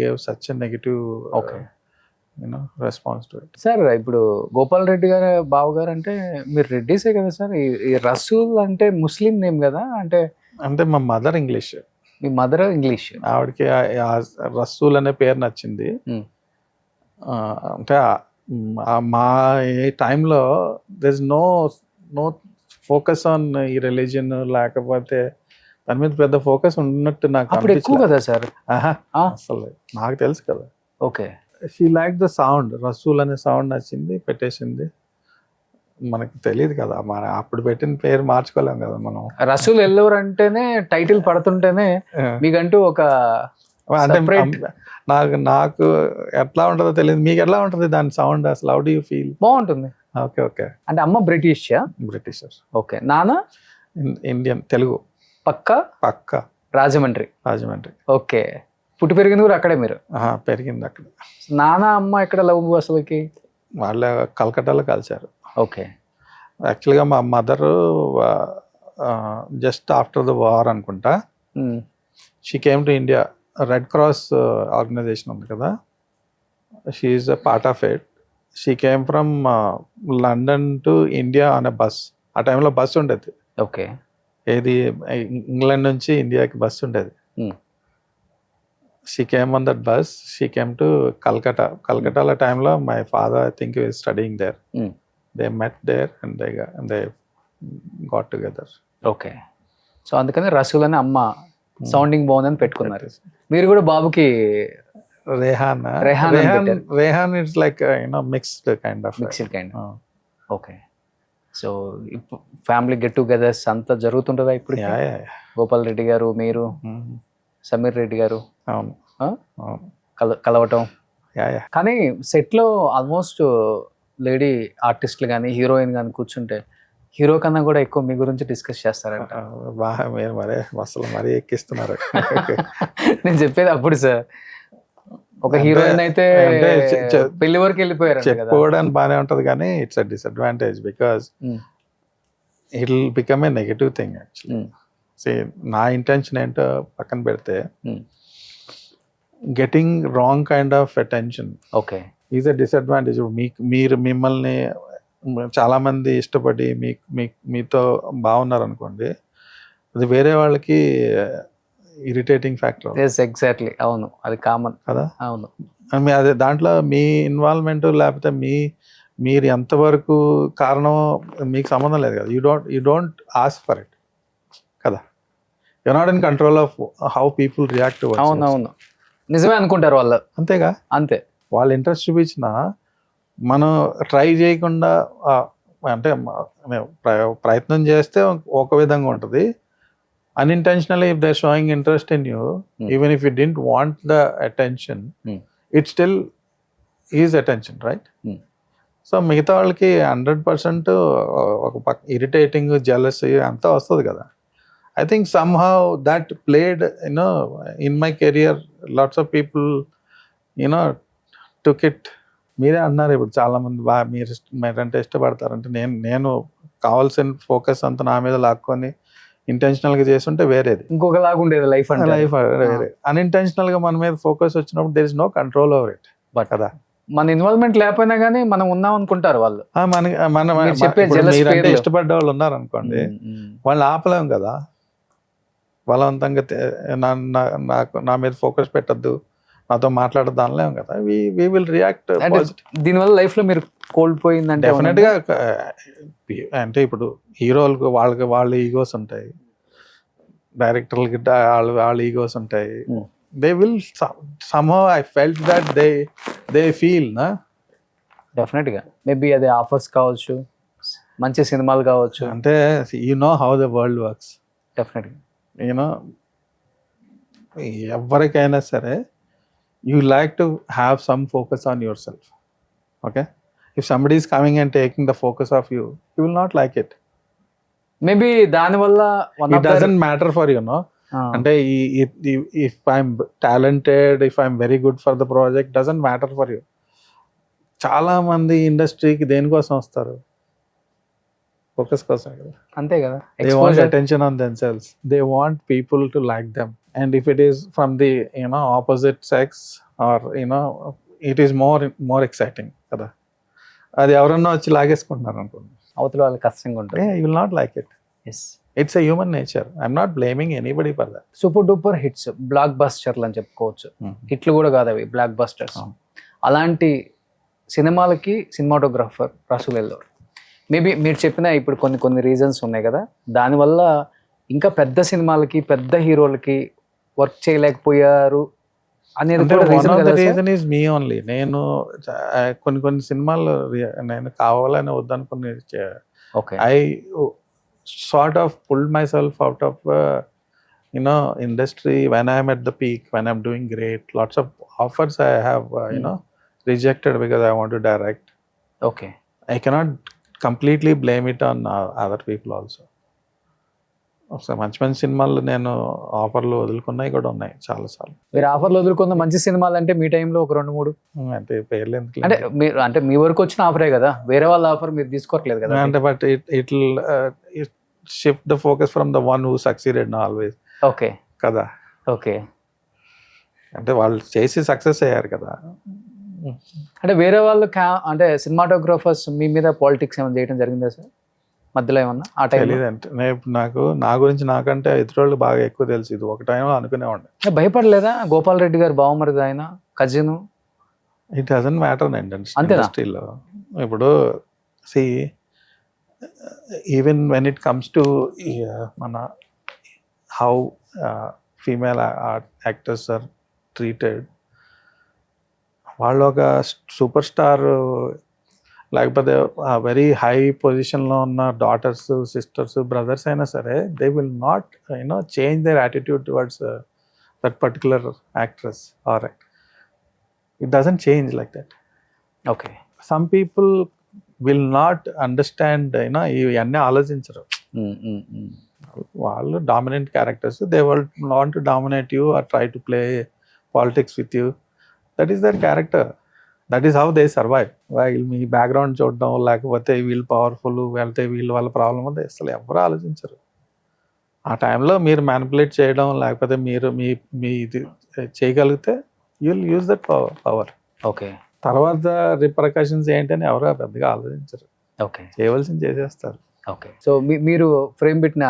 gave such a negative response to it. Sir ఇప్పుడు గోపాల్ రెడ్డి గారు బావ గారు అంటే మీరు రెడ్డిసే కదా సార్. ఈ రసూల్ అంటే ముస్లిం నేమ్ కదా? అంటే మా మదర్ ఇంగ్లీష్. మీ మదర్ ఇంగ్లీష్. ఆవిడకి రసూల్ అనే పేరు నచ్చింది. అంటే మా ఏ టైంలో there is no focus on ఈ రిలీజియన్, లేకపోతే దాని మీద పెద్ద ఫోకస్ ఉన్నట్టు నాకు ఎక్కువ కదా సార్. అసలు నాకు తెలుసు కదా. Okay. She like the sound, Rasool అనే సౌండ్ నచ్చింది, పెట్టేసింది. మనకి తెలియదు కదా, మన అప్పుడు పెట్టిన పేరు మార్చుకోలేం కదా మనం. రసూల్ ఎల్లూరు అంటేనే టైటిల్ పడుతుంటేనే మీకంటూ ఒక అంటే నాకు ఎట్లా ఉంటుందో తెలియదు, మీకు ఎట్లా ఉంటుంది దాని సౌండ్ అసలు? How do you feel? బాగుంటుంది. ఓకే. అంటే అమ్మ బ్రిటిషా? బ్రిటిషర్. ఓకే. నాన్న ఇండియన్, తెలుగు. పక్క రాజమండ్రి. ఓకే. పుట్టి పెరిగింది కూడా అక్కడే మీరు? పెరిగింది అక్కడ. నాన్న అమ్మ ఎక్కడ లవ్ అసలుకి? వాళ్ళ కలకట్టాలో కలిశారు. ఓకే. యాక్చువల్గా మా mother just after the war అనుకుంటా she came to India. Red cross organisation ఉంది కదా, she is a part of it. She came from London to India on a bus. ఆ టైంలో బస్ ఉండేది. ఓకే. ఏది ఇంగ్లాండ్ నుంచి ఇండియాకి బస్ ఉండేది. She came on that bus. She came to Calcutta. Calcutta time lo my father, I think, was studying there. They met there and they got together. Okay. So అందుకని రసూల్ అని అమ్మ sounding బాగుందని పెట్టుకున్నారు. మీరు కూడా బాబుకి Rehan it's like mixed kind of. Okay. So ఇప్పుడు family get togethers అంతా జరుగుతుంటుందా ఇప్పుడు? గోపాల్ రెడ్డి గారు, మీరు, సమీర్ రెడ్డి గారు. అవును. కలవటం. యా యా కానీ సెట్లో ఆల్మోస్ట్ లేడీ ఆర్టిస్టులు కానీ హీరోయిన్ కానీ కూర్చుంటే హీరో కన్నా కూడా ఎక్కువ మీ గురించి డిస్కస్ చేస్తారంట. బాగా మీరు మరే అసలు మరీ ఎక్కిస్తున్నారు. నేను చెప్పేది అప్పుడు సార్, ఒక అంటే- హీరోయిన్ అయితే అంటే పెళ్లి వరకు వెళ్ళిపోయారు కదా. చెప్పుకోవడానికి బాగానే ఉంటది కానీ it's a disadvantage because Mm. It will become A negative thing actually. నా ఇంటెన్షన్ ఏంటో పక్కన పెడితే Mm. Getting wrong kind of attention okay. Is a disadvantage. మీరు మిమ్మల్ని చాలా మంది ఇష్టపడి మీతో బాగున్నారు అనుకోండి, అది వేరే వాళ్ళకి ఇరిటేటింగ్ ఫ్యాక్టర్ ఎస్ ఎగ్జాక్ట్లీ, అవును, అది కామన్ కదా. అవును. అదే దాంట్లో మీ ఇన్వాల్వ్మెంట్ లేకపోతే మీరు ఎంతవరకు కారణం మీకు సంబంధం లేదు కదా. You don't ask for it కదా. You not in control of how people react. అవును అవును, నిజమే అనుకుంటారు వాళ్ళు, అంతేగా. అంతే. వాళ్ళు ఇంట్రెస్ట్ చూపించిన మనం ట్రై చేయకుండా అంటే ప్రయత్నం చేస్తే ఒక విధంగా ఉంటుంది. unintentionally if they're showing interest in you, even if you didn't want the attention, it still is attention, right? So మిగతా వాళ్ళకి 100% ఒక ఇరిటేటింగ్ జెలసీ అంతా వస్తుంది కదా. I think somehow that played you know in my career. Lots of people you know took it. మీరే అన్నారు ఇప్పుడు చాలా మంది మీరంటే ఇష్టపడతారంటే నేను కావాల్సిన ఫోకస్ అంతా నా మీద లాక్కొని ఇంటెన్షనల్ గా చేస్తుంటే వేరేది, ఇంకొకలాగా ఉండేది లైఫ్ అంటే. లైఫ్ వేరే. అన్ఇంటెన్షనల్ గా మన మీద ఫోకస్ వచ్చినప్పుడు there is no control over it. But కదా, మన ఇన్వాల్వ్మెంట్ లేకపోయినా కానీ మనం ఉన్నాం అనుకుంటారు వాళ్ళు. మీరు చెప్పే jealous మీరంటే పేర్లు. ఇష్టపడ్డ వాళ్ళు ఉన్నారు అనుకోండి, వాళ్ళు ఆపలేం కదా. బలవంతంగా నా మీద ఫోకస్ పెట్టద్దు, నాతో మాట్లాడద్దు అనలేం కదా. We will react. దీనివల్ల లైఫ్ లో మీరు కోల్పోయిందంటే డెఫినెట్ గా అంటే ఇప్పుడు హీరోలకు వాళ్ళ ఈగోస్ ఉంటాయి, డైరెక్టర్లకి వాళ్ళ ఈగోస్ ఉంటాయి. They will somehow I felt that they feel na. Definite గా మేబీ అది ఆఫర్స్ కావచ్చు, మంచి సినిమాలు కావచ్చు. అంటే you know how the world works. Definite గా యూనో ఎవరికైనా సరే you like to have some focus on yourself. Okay, if somebody is coming and taking the focus of you will not like it. Maybe దాని వల్ల It doesn't matter for you, no. అంటే if I'm talented, if I'm very good for the project, doesn't matter for you. చాలా మంది ఇండస్ట్రీకి దేనికోసం వస్తారు? Focus కోసం కదా. అంతే కదా. They want attention on themselves. They want people to like them. And if it is from the opposite sex or it is more exciting కదా. అది ఎవరన్నా వచ్చి లాగేసుకుంటున్నారు అనుకోండి, అవతల వాళ్ళకి కష్టంగా ఉంటుంది. you will not like it. Yes, It's a human nature. I'm not blaming anybody for that. Super duper hits, బ్లాక్ బస్టర్లు అని చెప్పుకోవచ్చు. హిట్లు కూడా కాదు అవి, బ్లాక్ బస్టర్స్. అలాంటి సినిమాలకి సినిమాటోగ్రాఫర్ రసూల్ ఎల్లోర్. మేబీ మీరు చెప్పిన ఇప్పుడు కొన్ని రీజన్స్ ఉన్నాయి కదా, దానివల్ల ఇంకా పెద్ద సినిమాలకి పెద్ద హీరోలకి వర్క్ చేయలేకపోయారు అనేది కూడా one రీజన్ of కదా the sir? reason is me only. నేను కొన్ని సినిమాలు నేను కావాలని వద్దనుకుని okay. I sort of pulled myself out of industry when I'm at the peak, when I'm doing great. Lots of offers I have rejected because I want to direct. Okay. I cannot completely blame it on other people also. ఒకసారి మంచి సినిమాలు నేను ఆఫర్లు వదులుకున్నాయి కూడా ఉన్నాయి చాలాసార్లు. మీరు ఆఫర్లు వదులుకున్న మంచి సినిమాలు అంటే మీ టైంలో ఒక 2-3 అంటే పేర్లు ఎందుకు అంటే మీరు అంటే మీ వరకు వచ్చిన ఆఫరే కదా, వేరే వాళ్ళ ఆఫర్ మీరు తీసుకోవట్లేదు కదా. అంటే but it shift the focus from the one who succeeded always okay కదా. ఓకే. అంటే వాళ్ళు చేసి సక్సెస్ అయ్యారు కదా. అంటే వేరే వాళ్ళు అంటే సినిమాటోగ్రాఫర్స్ మీ మీద పాలిటిక్స్ ఏమైనా చేయడం జరిగిందా సార్ మధ్యలో ఏమన్నా ఆ టైం? తెలియదంటే నాకు నా గురించి నాకంటే ఇతరులకు బాగా ఎక్కువ తెలుసు. ఇది ఒక టైంలో అనుకునేవాడిని. భయపడలేదా? గోపాల్ రెడ్డి గారు బావమరిది, ఆయన కజిన్. ఇట్ డజంట్ మ్యాటర్ అండి ఇండస్ట్రీలో. ఇప్పుడు see even when it comes to మన how female actors are treated, వాళ్ళు ఒక సూపర్ స్టార్ లేకపోతే వెరీ హై పొజిషన్లో ఉన్న డాటర్స్, సిస్టర్స్, బ్రదర్స్ అయినా సరే they will not change their attitude towards that particular actress or it doesn't change like that. Okay. Some people will not understand ఇవన్నీ ఆలోచించరు. వాళ్ళు dominant characters, they want to dominate you or try to play politics with you. That is there character, that is how they survive. వీళ్ళు మీ background చూడడం, లేకపోతే వీళ్ళు powerful వెళ్తే వీళ్ళు వాళ్ళ ప్రాబ్లం ఉంది అసలు ఎవరు ఆలోచించరు. ఆ టైంలో మీరు మ్యానిపులేట్ చేయడం, లేకపోతే మీరు మీ ఇది చేయగలిగితే you will use that power. Okay. తర్వాత రిపర్కషన్స్ ఏంటని ఎవరు పెద్దగా ఆలోచించరు. ఓకే. చేయవలసింది చేసేస్తారు. ఓకే. సో మీరు ఫ్రేమ్ పెట్టిన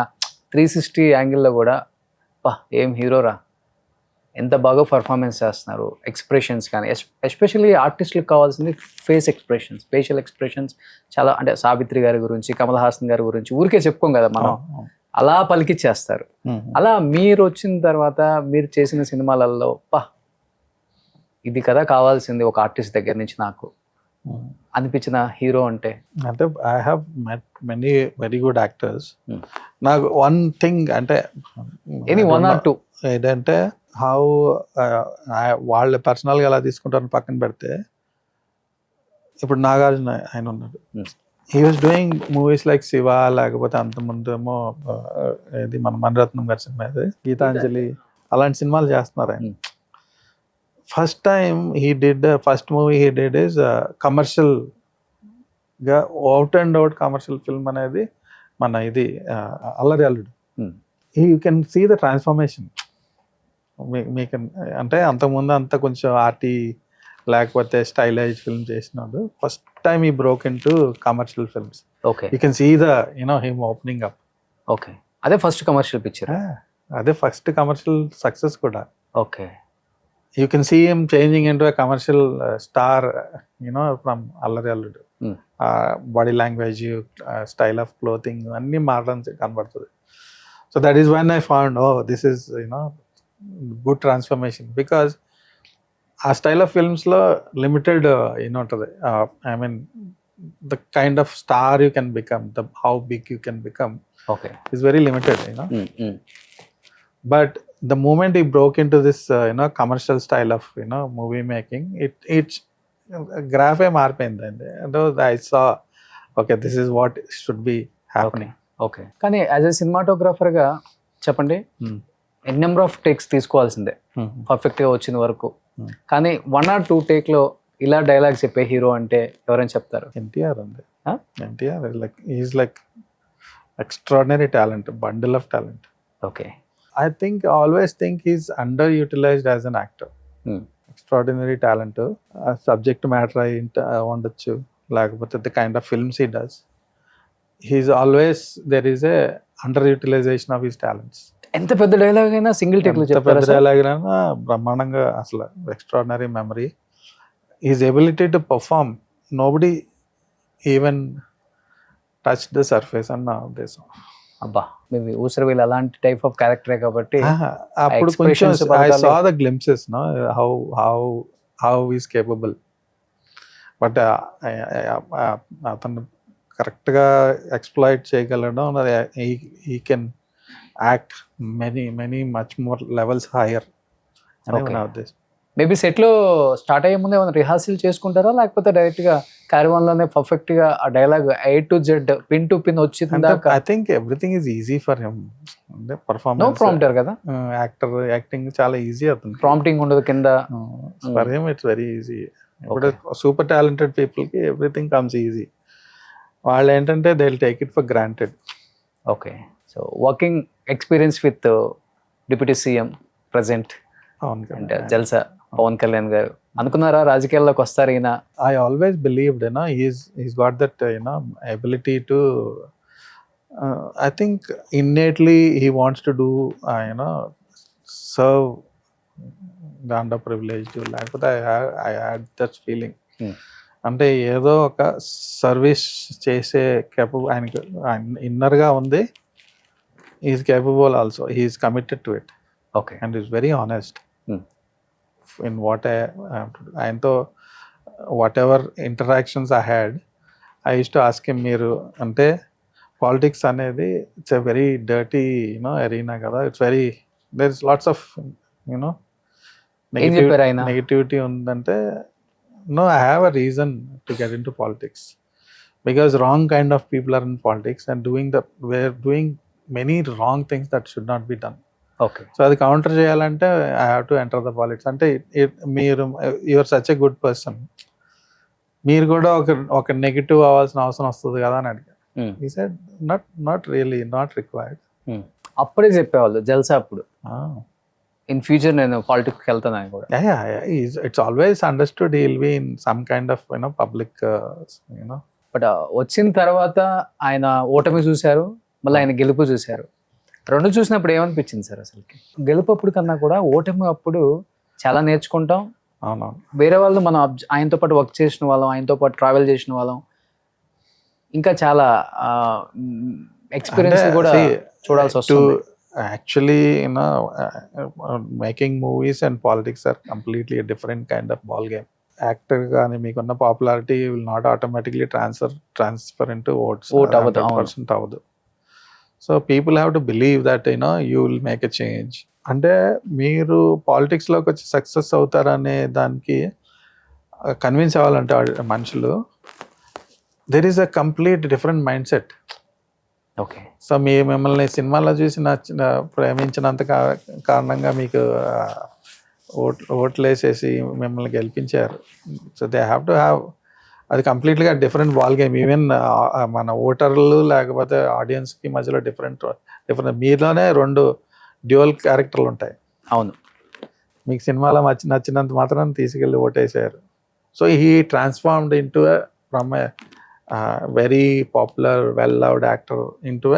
360 యాంగిల్లో కూడా ఏం హీరోరా, ఎంత బాగా పర్ఫార్మెన్స్ చేస్తున్నారు, ఎక్స్ప్రెషన్స్ కానీ, ఎస్పెషల్లీ ఆర్టిస్టులకు కావాల్సింది ఫేస్ ఎక్స్ప్రెషన్స్, ఫేషియల్ ఎక్స్ప్రెషన్స్ చాలా. అంటే సావిత్రి గారి గురించి, కమల్ హాసన్ గారి గురించి ఊరికే చెప్పుకోం కదా మనం, అలా పలికిచ్చేస్తారు. అలా మీరు వచ్చిన తర్వాత మీరు చేసిన సినిమాలలో ఇది కదా కావాల్సింది ఒక ఆర్టిస్ట్ దగ్గర నుంచి నాకు అనిపించిన హీరో అంటే I have met many very good actors. నాకు వన్ థింగ్ అంటే ఎనీ 1 or 2 ఏంటంటే హౌ వాళ్ళు పర్సనల్గా ఎలా తీసుకుంటారని పక్కన పెడితే, ఇప్పుడు నాగార్జున ఆయన ఉన్నాడు, he was doing movies like Shiva, లేకపోతే అంతకుముందు ఏమో ఇది మన మణిరత్నం గారి సినిమా గీతాంజలి, అలాంటి సినిమాలు చేస్తున్నారు ఆయన. First time first movie he did is commercial గా, out and out commercial film అనేది మన ఇది Allari Alludu. You can see the transformation. మీకు అంటే అంతకుముందు అంతా కొంచెం ఆర్టీ లేకపోతే స్టైలైజ్ ఫిల్మ్ చేసినాడు. First time he broke into commercial films. Okay. You can see the him opening up. Okay. అదే ఫస్ట్ కమర్షియల్ పిక్చర్, అదే ఫస్ట్ కమర్షియల్ సక్సెస్ కూడా. Okay. You can see him changing into a commercial star, from Allari Alludu. Body language, style of clothing, anni maradam kanbadutadi. So that is when I found, this is good transformation, because a style of films lo limited untadi. I mean, the kind of star you can become, how big you can become, okay, is very limited, But the moment he broke into this commercial style of movie making, it's graph మారిపోయిందండి. And I saw, okay, this is what should be happening. Okay. కానీ as a సినిమాటోగ్రాఫర్గా చెప్పండి, number of takes తీసుకోవాల్సిందే పర్ఫెక్ట్గా వచ్చిన వరకు. కానీ 1 or 2 టేక్లో ఇలా dialogue చెప్పే hero అంటే ఎవరైనా చెప్తారు? ఎన్టీఆర్ అండి. NTR is like extraordinary talent, bundle of talent. Okay. I always think he's underutilized as an actor. Extraordinary talent. Subject matter ఉండొచ్చు, లేకపోతే the kind of films he does. He's always, there is a underutilization of his talents. ఎంత పెద్ద dialogue అయినా single take లో చెప్తారా? పెద్ద dialogue అయినా బ్రహ్మాండంగా, అసలు extraordinary memory. His ability to perform, nobody even touched the surface అన్న ఉద్దేశం. అబ్బా, మేబీ ఊసరవేలు అలాంటి టైప్ ఆఫ్ క్యారెక్టరే కాబట్టి అప్పుడు కొంచెం I saw the glimpses how is capable. But అతను కరెక్ట్గా ఎక్స్ప్లాయిట్ చేయగలడం, he can act many much more levels higher అని నా ఉద్దేశం. మేబీ సెట్లో స్టార్ట్ అయ్యే ముందు ఏమైనా రిహార్సల్ చేసుకుంటారా, లేకపోతే డైరెక్ట్గా క్యారవాన్లోనే పర్ఫెక్ట్గా ఆ dialogue A to Z pin to pin వచ్చిందా? I think everything is easy for him. అంటే పర్ఫార్మెన్స్, నో ప్రాంప్టర్ కదా, యాక్టింగ్ చాలా ఈజీ అవుతుంది, ప్రాంప్టింగ్ ఉండదు కింద. For him it's very easy. ఇప్పుడు సూపర్ టాలెంటెడ్ పీపుల్కి ఎవ్రీథింగ్ కమ్స్ ఈజీ. వాళ్ళు ఏంటంటే they will take it for granted. Okay. So working experience with deputy CM present and Jalsa Pawan Kalyan గారు, అనుకున్నారా రాజకీయాల్లోకి వస్తారు ఈయన? I always believed, he's got that, ability to, I think innately he wants to do, serve the underprivileged. లేకపోతే I had that feeling. అంటే ఏదో ఒక service చేసే కేపబుల్ ఆయనకి ఇన్నర్గా ఉంది. Is capable also, he is committed to it. Okay. And is very honest in what I have to do. ఆయనతో whatever interactions I had, I use to ask him, మీరు అంటే పాలిటిక్స్ అనేది it's a very dirty arena కదా, it's very, there is lots of you know ఏం చెప్పారు ఆయన? Negativity ఉందంటే no, I have a reason to get in to politics because wrong kind of people are in politics and doing many wrong things that should not be done. Okay. So అది counter చేయాలంటే I have to enter the politics. అంటే మీరు you are such a good person, మీరు కూడా ఒక negative అవ్వాల్సిన అవసరం వస్తుంది కదా అని అడిగారు. ఈ said not really, not required. అప్పుడే చెప్పేవాళ్ళు జల్సా అప్పుడు, ఇన్ ఫ్యూచర్ నేను పాలిటిక్స్కి వెళ్తానని కూడా. It's always understood he will be in some kind of public but వచ్చిన తర్వాత ఆయన ఓటమి చూశారు, మళ్ళీ ఆయన గెలుపు చూశారు. రెండు చూసినప్పుడు ఏమనిపించింది సార్ అసలుకి? గెలుపు అప్పుడు కన్నా కూడా ఓటమి అప్పుడు చాలా నేర్చుకుంటాం. అవునవును. వేరే వాళ్ళు మనం ఆయనతో పాటు వర్క్ చేసిన వాళ్ళం, ఆయనతో పాటు ట్రావెల్ చేసిన వాళ్ళం, ఇంకా చాలా ఎక్స్పీరియన్స్ కూడా చూడాల్సి వస్తుంది. Actually, making movies and politics are completely a different kind of ball game. Actor gaani meekuన్న popularity will not automatically transfer into votes. Vote avadu, 100% avadu. So people have to believe that you will make a change. అంటే మీరు politics లోకి వచ్చి success అవుతారనే దానికి convince అవ్వాలంటే మనుషులు, there is a complete different mind set. Okay. So మిమ్మల్ని సినిమాలో చూసి ప్రేమించినంత కారణంగా మీకు ఓట్లు వేసేసి మిమ్మల్ని గెలిపించారు. So they have to have, అది కంప్లీట్గా డిఫరెంట్ బాల్ గేమ్. ఈవెన్ మన ఓటర్లు లేకపోతే ఆడియన్స్కి మధ్యలో డిఫరెంట్ మీలోనే 2 డ్యూయల్ క్యారెక్టర్లు ఉంటాయి. అవును. మీకు సినిమాలో నచ్చినంత మాత్రం తీసుకెళ్ళి ఓటేసారు. So he transformed into from a very popular, well-loved actor into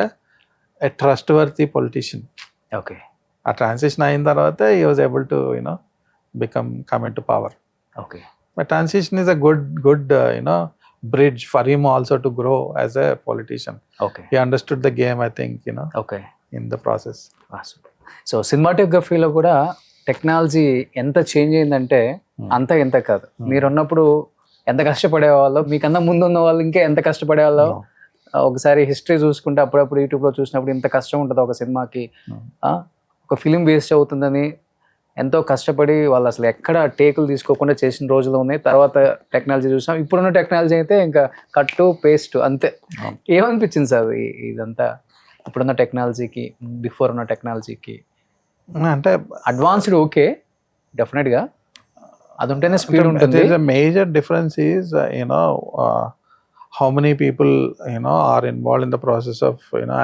a trustworthy politician. Okay. A transition అయిన తర్వాత he was able to come into power. Okay. But transition is a good bridge for him also to grow as a politician. Okay. He understood the game, I think, Okay. in the process. So సినిమాటోగ్రఫీలో కూడా technology ఎంత change అయిందంటే అంత ఎంత కాదు. మీరున్నప్పుడు ఎంత కష్టపడేవాళ్ళు, మీకన్నా ముందు ఉన్న వాళ్ళు ఇంకా ఎంత కష్టపడేవాళ్ళు. ఒకసారి హిస్టరీ చూసుకుంటే అప్పుడప్పుడు యూట్యూబ్లో చూసినప్పుడు ఇంత కష్టం ఉంటుంది ఒక సినిమాకి, ఒక ఫిలిం వేస్ట్ అవుతుందని ఎంతో కష్టపడి వాళ్ళు అసలు ఎక్కడ టేకులు తీసుకోకుండా చేసిన రోజులు ఉన్నాయి. తర్వాత టెక్నాలజీ చూసాం, ఇప్పుడున్న టెక్నాలజీ అయితే ఇంకా కట్టు పేస్ట్ అంతే. ఏమనిపించింది సార్ ఇదంతా ఇప్పుడున్న టెక్నాలజీకి బిఫోర్ ఉన్న టెక్నాలజీకి? అంటే అడ్వాన్స్డ్ ఓకే, డెఫినెట్గా అది ఉంటేనే స్పీడ్ ఉంటుంది. The major difference is how many people are involved in the process of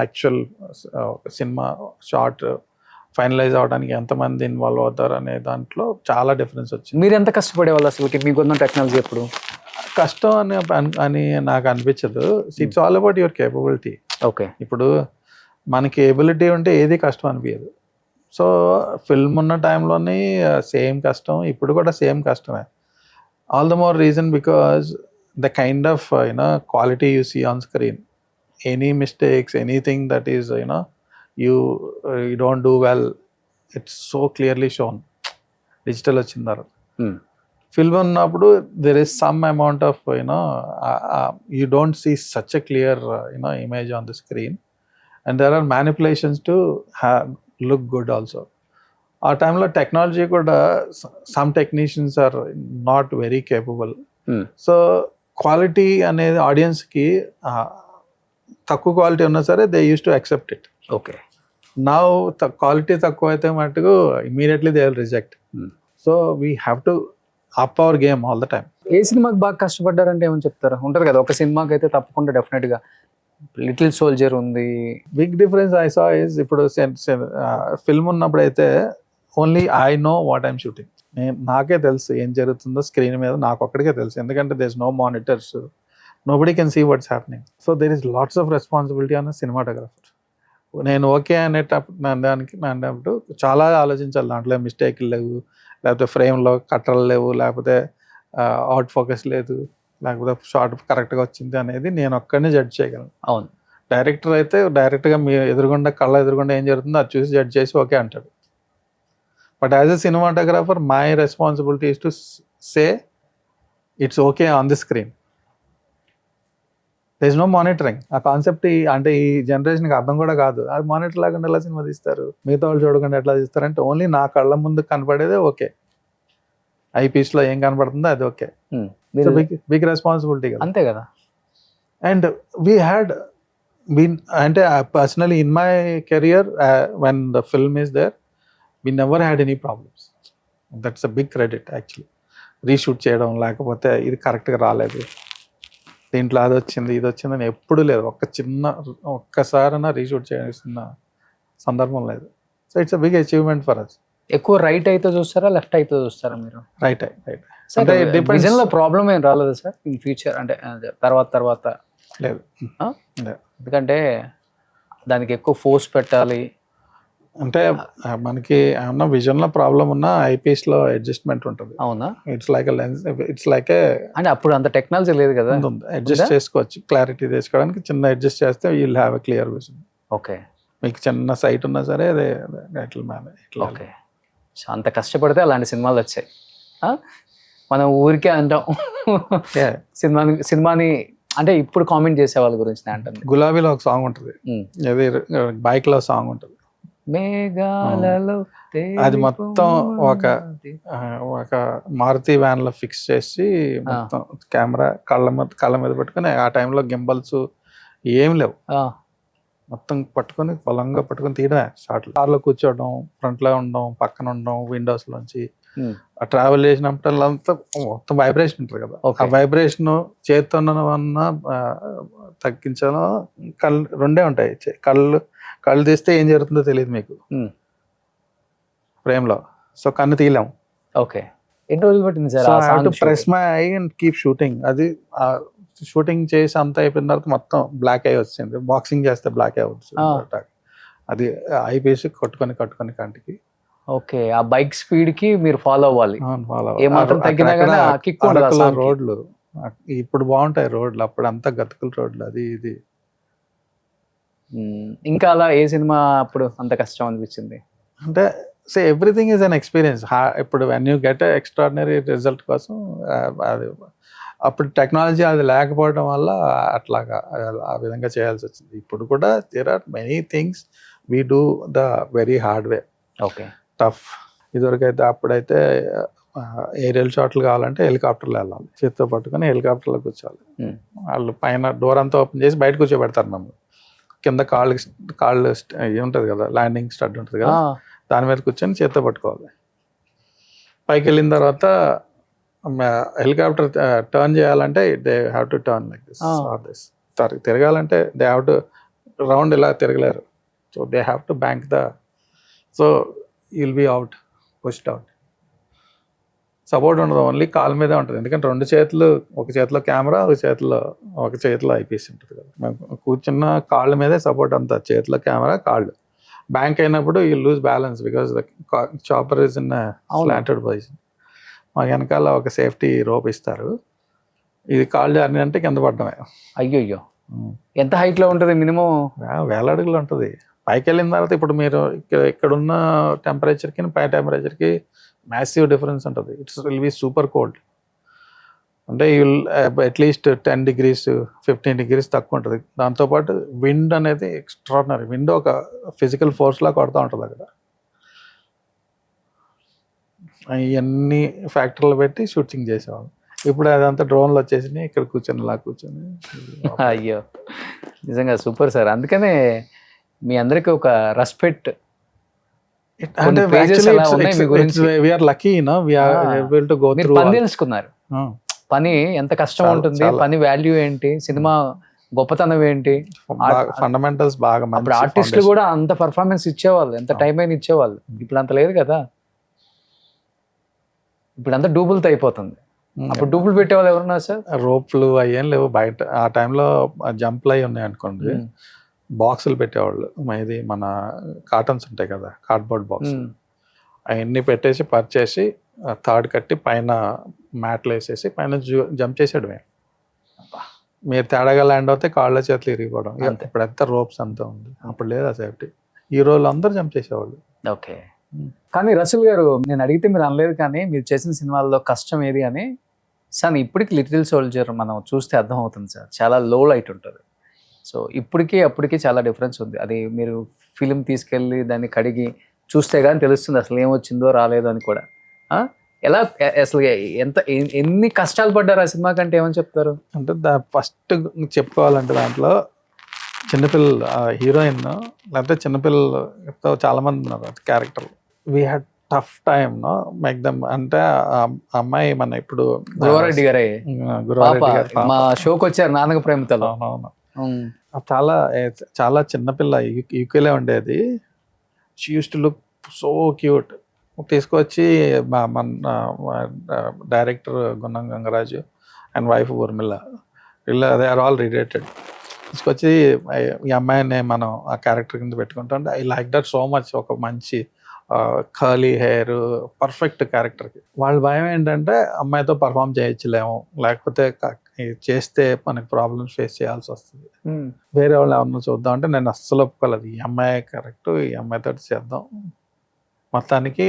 actual cinema shot finalize అవడానికి ఎంతమంది ఇన్వాల్వ్ అవుతారు అనే దాంట్లో చాలా డిఫరెన్స్ వచ్చింది. మీరు ఎంత కష్టపడేవాళ్ళు అసలు మీకున్న టెక్నాలజీ? ఎప్పుడు కష్టం అని నాకు అనిపించదు. It's all about your capability. Okay. ఇప్పుడు మనకి ఎబిలిటీ ఉంటే ఏది కష్టం అనిపించదు. సో ఫిల్మ్ ఉన్న టైంలోని సేమ్ కష్టం, ఇప్పుడు కూడా సేమ్ కష్టమే. All the more reason because the kind of quality you see on screen, any mistakes, anything that is you don't do well, it's so clearly shown. Digital వచ్చిన తర్వాత film ఉన్నప్పుడు there is some amount of you don't see such a clear image on the screen, and there are manipulations to look good also. ఆ టైంలో technology కూడా some technicians are not very capable. So quality అనేది ఆడియన్స్కి తక్కువ quality ఉన్నా సరే they use to accept it. Okay. Now quality తక్కువ అయితే మటుకు immediately they will reject. So we have to up our game all the time. ఏ సినిమాకి బాగా కష్టపడ్డారంటే ఏమని చెప్తారా? ఉంటారు కదా, ఒక సినిమాకి అయితే తప్పకుండా డెఫినెట్గా లిటిల్ సోల్జర్ ఉంది. Big difference I saw is, ఇప్పుడు ఫిల్మ్ ఉన్నప్పుడు అయితే only I know what I'm shooting. నాకే తెలుసు ఏం జరుగుతుందో స్క్రీన్ మీద, నాకు ఒక్కడికే తెలుసు. ఎందుకంటే there is no monitors, nobody can see what's happening. So there is lots of responsibility on cinematographer. నేను ఓకే అనేటప్పుడు చాలా ఆలోచించాలి. దాంట్లో మిస్టేక్లు లేవు, లేకపోతే ఫ్రేమ్లో కట్టలు లేవు, లేకపోతే అవుట్ ఫోకస్ లేదు, లేకపోతే షార్ట్ కరెక్ట్గా వచ్చింది అనేది నేను ఒక్కడినే జడ్జ్ చేయగలను. అవును. డైరెక్టర్ అయితే డైరెక్ట్గా మీ ఎదురుగుండా కళ్ళ ఎదురుగుండా ఏం జరుగుతుందో అది చూసి జడ్జ్ చేసి ఓకే అంటాడు. But as a cinematographer my responsibility is to say it's okay on the screen. There's no monitoring. ఆ కాన్సెప్ట్ అంటే ఈ జనరేషన్కి అర్థం కూడా కాదు. అది మానిటర్ లేకుండా ఎలా సినిమా తీస్తారు, మిగతా వాళ్ళు చూడకుండా ఎట్లా తీస్తారు అంటే ఓన్లీ నా కళ్ళ ముందు కనపడేదే ఓకే, ఐపీస్లో ఏం కనపడుతుందో అది ఓకే. బిగ్ రెస్పాన్సిబిలిటీ కదా. అంతే కదా. అండ్ వీ హ్యాడ్ బీన్ అంటే personally in my career when the film is there we never had any problems. That's a big credit actually. Reshoot చేయడం, లేకపోతే ఇది కరెక్ట్గా రాలేదు, దీంట్లో అది వచ్చింది ఇది వచ్చింది అని ఎప్పుడు లేదు. ఒక్కసారైనా రీషూట్ చేయాల్సిన సందర్భం లేదు. So it's a big achievement for us. ఎక్కువ రైట్ అయితే చూస్తారా, లెఫ్ట్ అయితే చూస్తారా మీరు? రైట్. అంటే విజన్ లో ప్రాబ్లం ఏం రాలేదు సార్ ఇన్ ఫ్యూచర్, అంటే తర్వాత లేదు. ఎందుకంటే దానికి ఎక్కువ ఫోర్స్ పెట్టాలి అంటే మనకి ఏమన్నా విజన్ లో ప్రాబ్లం ఉన్నా ఐపీఎస్ లో అడ్జస్ట్మెంట్ ఉంటుంది. అవునా? It's like lens, it's like అంటే అప్పుడు అంత టెక్నాలజీ లేదు కదా. అడ్జస్ట్ చేసుకోవచ్చు, క్లారిటీ తెచ్చుకోవడానికి చిన్న అడ్జస్ట్ చేస్తే you will have a clear vision. Okay. మీకు చిన్న సైట్ ఉన్నా సరే అదే ఓకే. అంత కష్టపడితే అలాంటి సినిమాలు వచ్చాయి. మనం ఊరికే అంటాం సినిమాని అంటే ఇప్పుడు కామెంట్ చేసే వాళ్ళ గురించి అంటుంది. గులాబీలో ఒక సాంగ్ ఉంటుంది, అది బైక్ లో సాంగ్ ఉంటుంది, మేఘాలలో అది మొత్తం ఒక మారుతి వ్యాన్ లో ఫిక్స్ చేసి మొత్తం కెమెరా కళ్ళ మీద పెట్టుకుని, ఆ టైంలో గింబల్స్ ఏం లేవు, మొత్తం పట్టుకొని బలంగా పట్టుకొని తీయడమే షార్ట్లు. కార్లో కూర్చోవడం, ఫ్రంట్ లో ఉండడం, పక్కన ఉండడం, విండోస్ లోంచి ట్రావెల్ చేసినప్పుడల్లా అంతా మొత్తం వైబ్రేషన్ ఉంటుంది కదా. ఆ వైబ్రేషన్ చేతితో తగ్గించడం, కళ్ళు రెండే ఉంటాయి. కళ్ళు తీస్తే ఏం జరుగుతుందో తెలియదు మీకు ఫ్రేమ్ లో, సో కన్ను తీయలేము. ఓకే. ఎన్ని రోజులు పట్టింది sir? Press my I and keep shooting. అది షూటింగ్ చేసి అంతా అయిపోయిన తర్వాత మొత్తం బ్లాక్ అయి వచ్చింది. బాక్సింగ్ చేస్తే బ్లాక్ అయి వచ్చింది. అది ఐపీఎస్ కట్టుకొని కంటికి. ఓకే. ఆ బైక్ స్పీడ్ కి మీరు ఫాలో అవ్వాలి. ఏమాత్రం తగ్గినా కానీ ఆ కిక్ ఉండదు. రోడ్లు ఇప్పుడు బాగుంటాయి రోడ్లు, అప్పుడు అంతా గతుకుల రోడ్లు, అది ఇది. ఇంకా అలా ఏ సినిమా అప్పుడు అంత కష్టం అనిపించింది? అంటే ఎవ్రీథింగ్ ఈజ్ అన్ ఎక్స్పీరియన్స్. ఇప్పుడు when you get extraordinary result కోసం అది అప్పుడు టెక్నాలజీ అది లేకపోవడం వల్ల అట్లాగా ఆ విధంగా చేయాల్సి వచ్చింది. ఇప్పుడు కూడా there are many things we do the very hard way. Okay. Tough. ఇదివరకైతే అప్పుడైతే ఏరియల్ షాట్లు కావాలంటే హెలికాప్టర్లో వెళ్ళాలి, చేతితో పట్టుకొని హెలికాప్టర్లో కూర్చోవాలి. వాళ్ళు పైన డోర్ అంతా ఓపెన్ చేసి బయట కూర్చోబెడతారు మమ్మల్ని. కింద కాళ్ళు ఉంటుంది కదా, ల్యాండింగ్ స్టడ్ ఉంటుంది కదా, దాని మీద కూర్చొని చేతితో పట్టుకోవాలి. పైకి వెళ్ళిన తర్వాత హెలికాప్టర్ టర్న్ చేయాలంటే they have to turn like this or this. తిరగాలంటే దే హ్యావ్ టు రౌండ్ ఇలా తిరగలేరు. So they have to bank so you'll be out, pushed out. Support ఉండదు, ఓన్లీ కాళ్ళ మీదే ఉంటుంది. ఎందుకంటే రెండు చేతులు, ఒక చేతిలో కెమెరా, ఒక చేతిలో ఐపీఎస్ ఉంటుంది కదా. మేము కూర్చున్న కాళ్ళ మీదే సపోర్ట్ అంతా, చేతిలో కెమెరా, కాళ్ళు. బ్యాంక్ అయినప్పుడు you lose balance because the chopper is in slanted position. మాకు వెనకాల ఒక సేఫ్టీ రోప్ ఇస్తారు, ఇది కాళ్ళు జారినంటే కింద పడ్డమే. అయ్యో, ఎంత హైట్ లో ఉంటుంది? మినిమం 1000 అడుగులు ఉంటుంది. పైకి వెళ్ళిన తర్వాత ఇప్పుడు మీరు ఇక్కడున్న టెంపరేచర్కి పై టెంపరేచర్కి మ్యాసివ్ డిఫరెన్స్ ఉంటుంది. It's will be super cold. అంటే you will at least 10 degrees 15 degrees తక్కువ ఉంటుంది. దాంతోపాటు విండ్ అనేది ఎక్స్ట్రాడినరీ. విండ్ ఒక ఫిజికల్ ఫోర్స్లా కొడుతూ ఉంటుంది అక్కడ. ఇవన్నీ ఫ్యాక్టర్లు పెట్టి షూటింగ్ చేసేవాళ్ళం. ఇప్పుడు అదంతా డ్రోన్లు వచ్చేసి ఇక్కడ కూర్చొని ఇలా కూర్చొని. అయ్యో, నిజంగా సూపర్ సార్. అందుకనే మీ అందరికి ఒక రెస్పెక్ట్. తెలుసుకున్నారు పని ఎంత కష్టం ఉంటుంది, పని వాల్యూ ఏంటి, సినిమా గొప్పతనం ఏంటి, ఫండమెంటల్స్ బాగా. అప్పుడు ఆర్టిస్టులు కూడా అంత పర్ఫార్మెన్స్ ఇచ్చేవాళ్ళు, ఎంత టైం అయినా ఇచ్చేవాళ్ళు. ఇప్పుడు అంత లేదు కదా. ఇప్పుడు అంతా డూబుల్తో అయిపోతుంది. అప్పుడు డూబుల్ పెట్టేవాళ్ళు ఎవరున్నారు సార్? రోప్లు అయ్యేం లేవు బయట. ఆ టైంలో జంప్లు అయి ఉన్నాయి అనుకోండి, బాక్సులు పెట్టేవాళ్ళు. ఇది మన కాటన్స్ ఉంటాయి కదా, కార్డ్బోర్డ్ బాక్స్, అవన్నీ పెట్టేసి పరిచేసి థర్డ్ కట్టి పైన మ్యాట్లు వేసేసి పైన జంప్ చేసేయడమే. మీరు తేడాగా ల్యాండ్ అవుతే కాళ్ళ చేతులు ఇరిగిపోవడం. ఇప్పుడు ఎంత రోప్స్ అంతా ఉంది, అప్పుడు లేదా సేఫ్టీ. ఈ రోజులు అందరూ జంప్ చేసేవాళ్ళు. ఓకే. కానీ రసూల్ గారు, నేను అడిగితే మీరు అనలేదు, కానీ మీరు చేసిన సినిమాల్లో కష్టం ఏది అని సార్ ఇప్పటికి లిటిల్ సోల్జర్ మనం చూస్తే అర్థం అవుతుంది సార్, చాలా లో లైట్ ఉంటుంది. సో ఇప్పటికీ అప్పటికి చాలా డిఫరెన్స్ ఉంది. అది మీరు ఫిలిం తీసుకెళ్ళి దాన్ని కడిగి చూస్తే కానీ తెలుస్తుంది అసలు ఏమొచ్చిందో రాలేదో అని కూడా. ఎలా అసలు ఎంత ఎన్ని కష్టాలు పడ్డారు ఆ సినిమా కంటే ఏమని చెప్తారు? అంటే ఫస్ట్ చెప్పుకోవాలంటే దాంట్లో చిన్నపిల్లలు హీరోయిన్ లేకపోతే చిన్నపిల్లలతో చాలా మంది ఉన్నారు character. We had tough time make them. అంటే ఆ అమ్మాయి మన ఇప్పుడు గురవారెడ్డి గారే గురవారెడ్డి గారి పాప. మా షోకి వచ్చారు నాన్నక ప్రేమతలో. అవునవును. చాలా చాలా చిన్నపిల్ల యూకేలో ఉండేది. She use to look so cute. తీసుకొచ్చి మన director గున్నం Gangaraju and wife Urmila వీళ్ళు దే ఆర్ ఆల్ రిలేటెడ్. తీసుకొచ్చి ఈ అమ్మాయిని మనం ఆ క్యారెక్టర్ కింద పెట్టుకుంటాం. I like that so much. ఒక మంచి కర్లీ హెయిర్, పర్ఫెక్ట్ క్యారెక్టర్కి. వాళ్ళ భయం ఏంటంటే అమ్మాయితో పర్ఫామ్ చేయించలేము, లేకపోతే చేస్తే మనకి ప్రాబ్లమ్స్ ఫేస్ చేయాల్సి వస్తుంది. వేరే వాళ్ళు ఎవరన్నా చూద్దాం అంటే నేను అస్సలు ఒప్పుకోలేదు. ఈ అమ్మాయి కరెక్ట్, ఈ అమ్మాయితో చేద్దాం. మొత్తానికి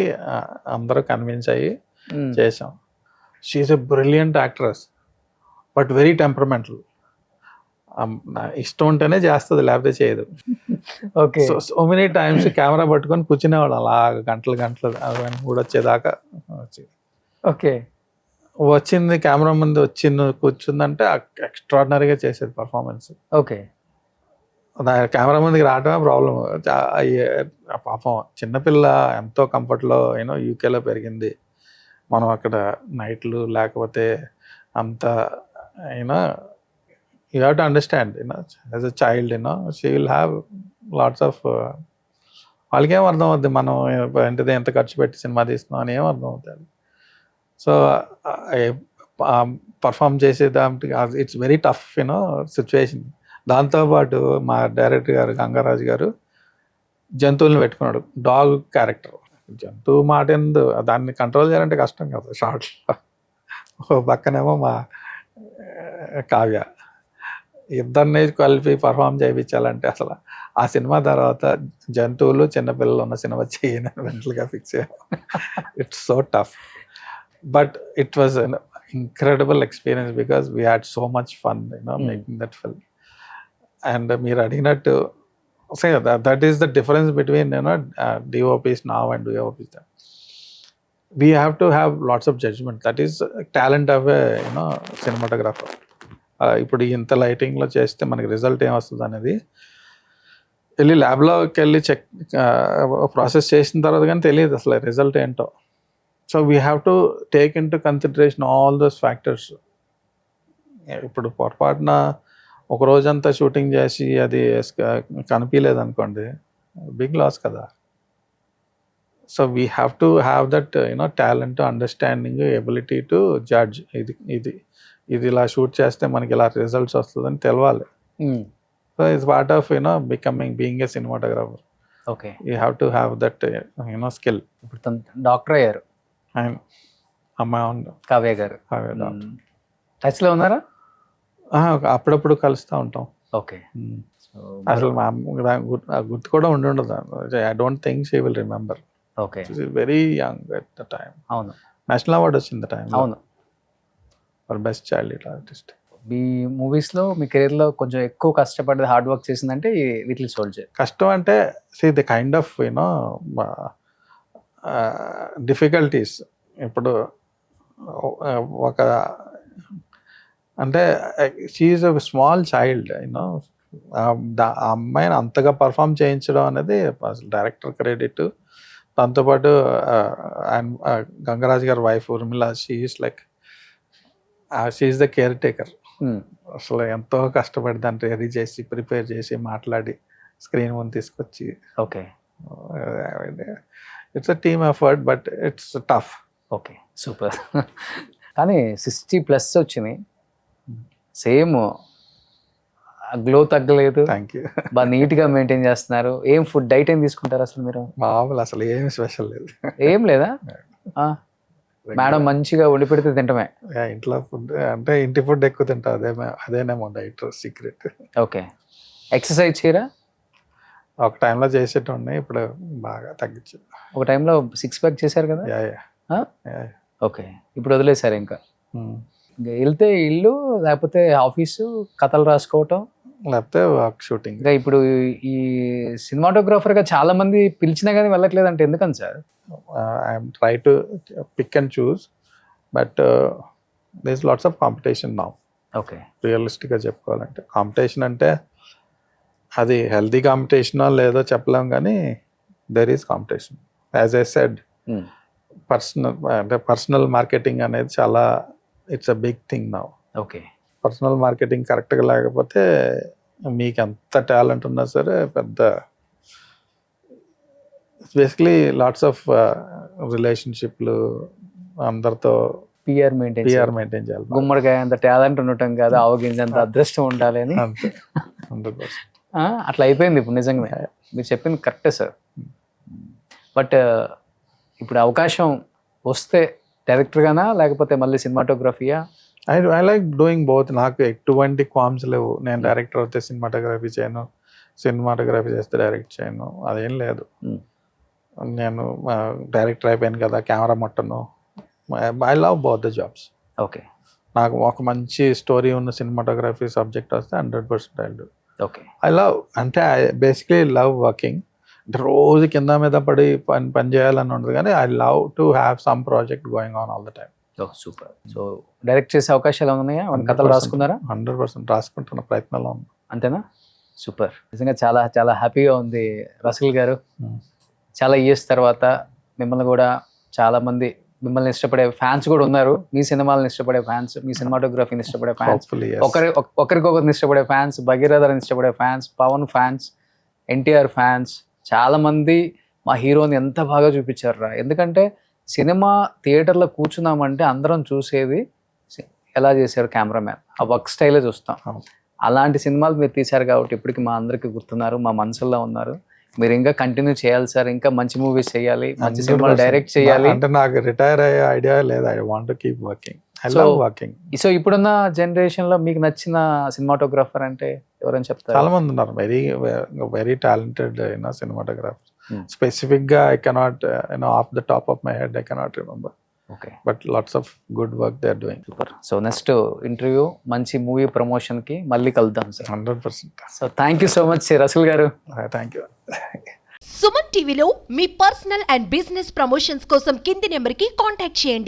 అందరూ కన్విన్స్ అయ్యి చేసాం. She's a brilliant actress but very temperamental. ఇష్టం ఉంటేనే చేస్తుంది, లేకపోతే చేయదు. Okay. So many times camera పట్టుకొని కూర్చునేవాడు అలా గంటలు అవన్నీ కూడా వచ్చేదాకా. ఓకే. వచ్చింది కెమెరా ముందు కూర్చుందంటే ఎక్స్ట్రాడినరీగా చేసేది పర్ఫార్మెన్స్. ఓకే. కెమెరా ముందుకి రావడమే ప్రాబ్లం. పాపం చిన్నపిల్ల ఎంతో కంఫర్ట్లో యూకేలో పెరిగింది. మనం అక్కడ నైట్లు లేకపోతే అంత you have to understand as a child she will have lots of. వాళ్ళకేం అర్థం అవుద్ది మనం ఏంటిది ఎంత ఖర్చు పెట్టి సినిమా తీస్తున్నాం అని ఏం అర్థం అవుతుంది. సో పర్ఫామ్ చేసేదానికి ఇట్స్ వెరీ టఫ్ సిచ్యువేషన్. దాంతోపాటు మా డైరెక్టర్ గారు గంగరాజు గారు జంతువులను పెట్టుకున్నాడు. Dog character. జంతువు మాట ఎందు దాన్ని కంట్రోల్ చేయాలంటే కష్టం కదా షార్ట్లో. ఓ పక్కనేమో మా కావ్య, ఇద్దరిని కలిపి పర్ఫామ్ చేయించాలంటే అసలు ఆ సినిమా తర్వాత జంతువులు చిన్నపిల్లలు ఉన్న సినిమా చేయని వెంటలుగా ఫిక్స్ అయ్యాం. It's so tough but it was an incredible experience because we had so much fun making that film. And మీరు అడిగినట్టు say that is the difference between DOPs now and DOPs then. We have to have lots of judgment. That is talent of a cinematographer. ఇప్పుడు ఇంత లైటింగ్లో చేస్తే మనకి result ఏమొస్తుంది అనేది వెళ్ళి ల్యాబ్లోకి వెళ్ళి చెక్ ప్రాసెస్ చేసిన తర్వాత కానీ తెలియదు అసలు రిజల్ట్ ఏంటో. So we have to take in to consideration all those factors. ఇప్పుడు పొరపాటున ఒక రోజంతా షూటింగ్ చేసి అది కనిపించలేదు అనుకోండి, బిగ్ లాస్ కదా. So we have to have that talent, understanding, ability to judge. ఇది ఇలా షూట్ చేస్తే మనకి ఇలా రిజల్ట్స్ వస్తుందని తెలవాలి. So it's part of being a cinematographer. Okay. You have to have that skill. ఇప్పుడు తను డాక్టర్ అయ్యారు. అమ్మాయి కావ్య గారు టచ్లో ఉన్నారా? అప్పుడప్పుడు కలుస్తూ ఉంటాం. ఓకే. అసలు మా గుర్తు కూడా ఉండదు. I don't think she will remember. Okay. Very young at the time. అవును. నేషనల్ అవార్డ్ వచ్చింది టైం. అవును. For best child artist. మీ మూవీస్లో మీ కెరీర్లో కొంచెం ఎక్కువ కష్టపడి హార్డ్ వర్క్ చేసిందంటే ఈ లిటిల్ సోల్జర్. కష్టం అంటే see the kind of difficulties. ఇప్పుడు ఒక అంటే షీఈస్ ఎ స్మాల్ చైల్డ్ ఆ అమ్మాయిని అంతగా పర్ఫామ్ చేయించడం అనేది అసలు డైరెక్టర్ క్రెడిట్. దాంతోపాటు గంగరాజ్ గారి wife Urmila, she is the caretaker. అసలు ఎంతో కష్టపడి దాన్ని రెడీ చేసి ప్రిపేర్ చేసి మాట్లాడి స్క్రీన్ ముందు తీసుకొచ్చి. Okay. It's a team effort but it's tough. Okay, super. కానీ 60+ వచ్చినాయి, సేమ్ గ్లో తగ్గలేదు. Thank you. బాగా నీట్గా మెయింటైన్ చేస్తున్నారు. ఏం ఫుడ్ డైట్ ఏం తీసుకుంటారు అసలు మీరు? మామూలు అసలు ఏం స్పెషల్ లేదు. ఏం లేదా? మేడం మంచిగా వండి పెడితే తింటమే. ఇంట్లో ఫుడ్ అంటే ఇంటి ఫుడ్ ఎక్కువ తింటా, అదేనేమో డైట్ సీక్రెట్. ఓకే. ఎక్సర్సైజ్ చేయరా? ఒక టైంలో చేసేటోడిని, ఇప్పుడు బాగా తగ్గించు. ఒక టైంలో 6 ప్యాక్ చేశారు కదా? ఓకే. ఇప్పుడు వదిలేసారు ఇంకా? ఇంకా వెళ్తే ఇల్లు, లేకపోతే ఆఫీసు, కథలు రాసుకోవటం. లేకపోతే వర్క్ షూటింగ్. ఇంకా ఇప్పుడు ఈ సినిమాటోగ్రాఫర్గా చాలా మంది పిలిచినా కానీ వెళ్ళట్లేదంటే ఎందుకని sir? I'm try to pick and choose, but there is lots of competition now. Okay. రియలిస్టిక్గా చెప్పుకోవాలంటే కాంపిటీషన్ అంటే అది హెల్తీ కాంపిటీషనో లేదో చెప్పలేం, కానీ there is competition. As I said, personal marketing అనేది చాలా, it's a big thing now. Okay. Personal marketing కరెక్ట్గా లేకపోతే మీకు ఎంత టాలెంట్ ఉన్నా సరే పెద్ద, బేసిక్లీ లాట్స్ ఆఫ్ రిలేషన్షిప్లు, అందరితో పిఆర్ మెయింటైన్ చేయాలి. గుమ్మడికాయ అంత టాలెంట్ ఉండటం కాదు, ఆవగింజ అంత అదృష్టం ఉండాలి అని. అంతే, 100%. అట్లా అయిపోయింది ఇప్పుడు. నిజంగా మీరు చెప్పింది కరెక్టే సార్. బట్ ఇప్పుడు అవకాశం వస్తే డైరెక్టర్గానా లేకపోతే మళ్ళీ సినిమాటోగ్రఫీయా? I like doing both. నాకు ఎటువంటి క్వామ్స్ లేవు. నేను డైరెక్టర్ అయితే సినిమాటోగ్రఫీ చేయను, సినిమాటోగ్రఫీ చేస్తే డైరెక్ట్ చేయను, అదేం లేదు. నేను డైరెక్టర్ అయిపోయాను కదా, కెమెరా ముట్టను. I love both the jobs. Okay. నాకు ఒక మంచి స్టోరీ ఉన్న సినిమాటోగ్రఫీ సబ్జెక్ట్ వస్తే 100% I do. Okay. I love, అంటే ఐ బేసిక్లీ లవ్ వర్కింగ్. అంటే రోజు కింద మీద పడి పని చేయాలని ఉండదు, కానీ I love to have some project going on all the time. Super. So direct చేసే అవకాశాలు ఉన్నాయా? కథలు రాసుకున్నారా? 100% రాసుకుంటున్న ప్రయత్నంలో ఉంది. అంతేనా? సూపర్. నిజంగా చాలా చాలా హ్యాపీగా ఉంది రసూల్ గారు. చాలా ఇయర్స్ తర్వాత మిమ్మల్ని కూడా చాలా మంది, మిమ్మల్ని ఇష్టపడే ఫ్యాన్స్ కూడా ఉన్నారు. మీ సినిమాలను ఇష్టపడే ఫ్యాన్స్, మీ సినిమాటోగ్రఫీని ఇష్టపడే ఫ్యాన్స్, Hopefully, yes. ఒకరికొకరిని ఇష్టపడే ఫ్యాన్స్, భగీరథని ఇష్టపడే fans, Pawan fans, NTR fans, చాలా మంది మా హీరోని ఎంత బాగా చూపించారు. ఎందుకంటే సినిమా థియేటర్లో కూర్చున్నామంటే అందరం చూసేది ఎలా చేశారు కెమెరామ్యాన్, ఆ వర్క్ స్టైలే చూస్తాం. అలాంటి సినిమాలు మీరు తీశారు కాబట్టి ఇప్పటికి మా అందరికి గుర్తున్నారు, మా మనసుల్లో ఉన్నారు. మీరు ఇంకా కంటిన్యూ చేయాలి సార్, ఇంకా మంచి మూవీస్ చేయాలి, మంచి సినిమాలు డైరెక్ట్ చేయాలి. అంటే నాకు రిటైర్ అయ్యే ఐడియా లేదు. I want to keep working. I love working. So ఇప్పుడున్న జనరేషన్ లో మీకు నచ్చిన సినిమాటోగ్రాఫర్ అంటే ఎవరైనా చెప్తారు? చాలా మంది ఉన్నారు, వెరీ టాలెంటెడ్ సినిమాటోగ్రాఫర్. స్పెసిఫిక్ గా I cannot, of the top of my head I cannot remember. Okay. But lots of good work they are doing. Super. So next interview మంచి మూవీ ప్రమోషన్ కి మళ్ళీ కలుద్దాం sir. 100%. So thank you so much Rasool గారు. Thank you. Suman టీవీలో మీ personal and business promotions కోసం కింది నెంబర్కి కాంటాక్ట్ చేయండి.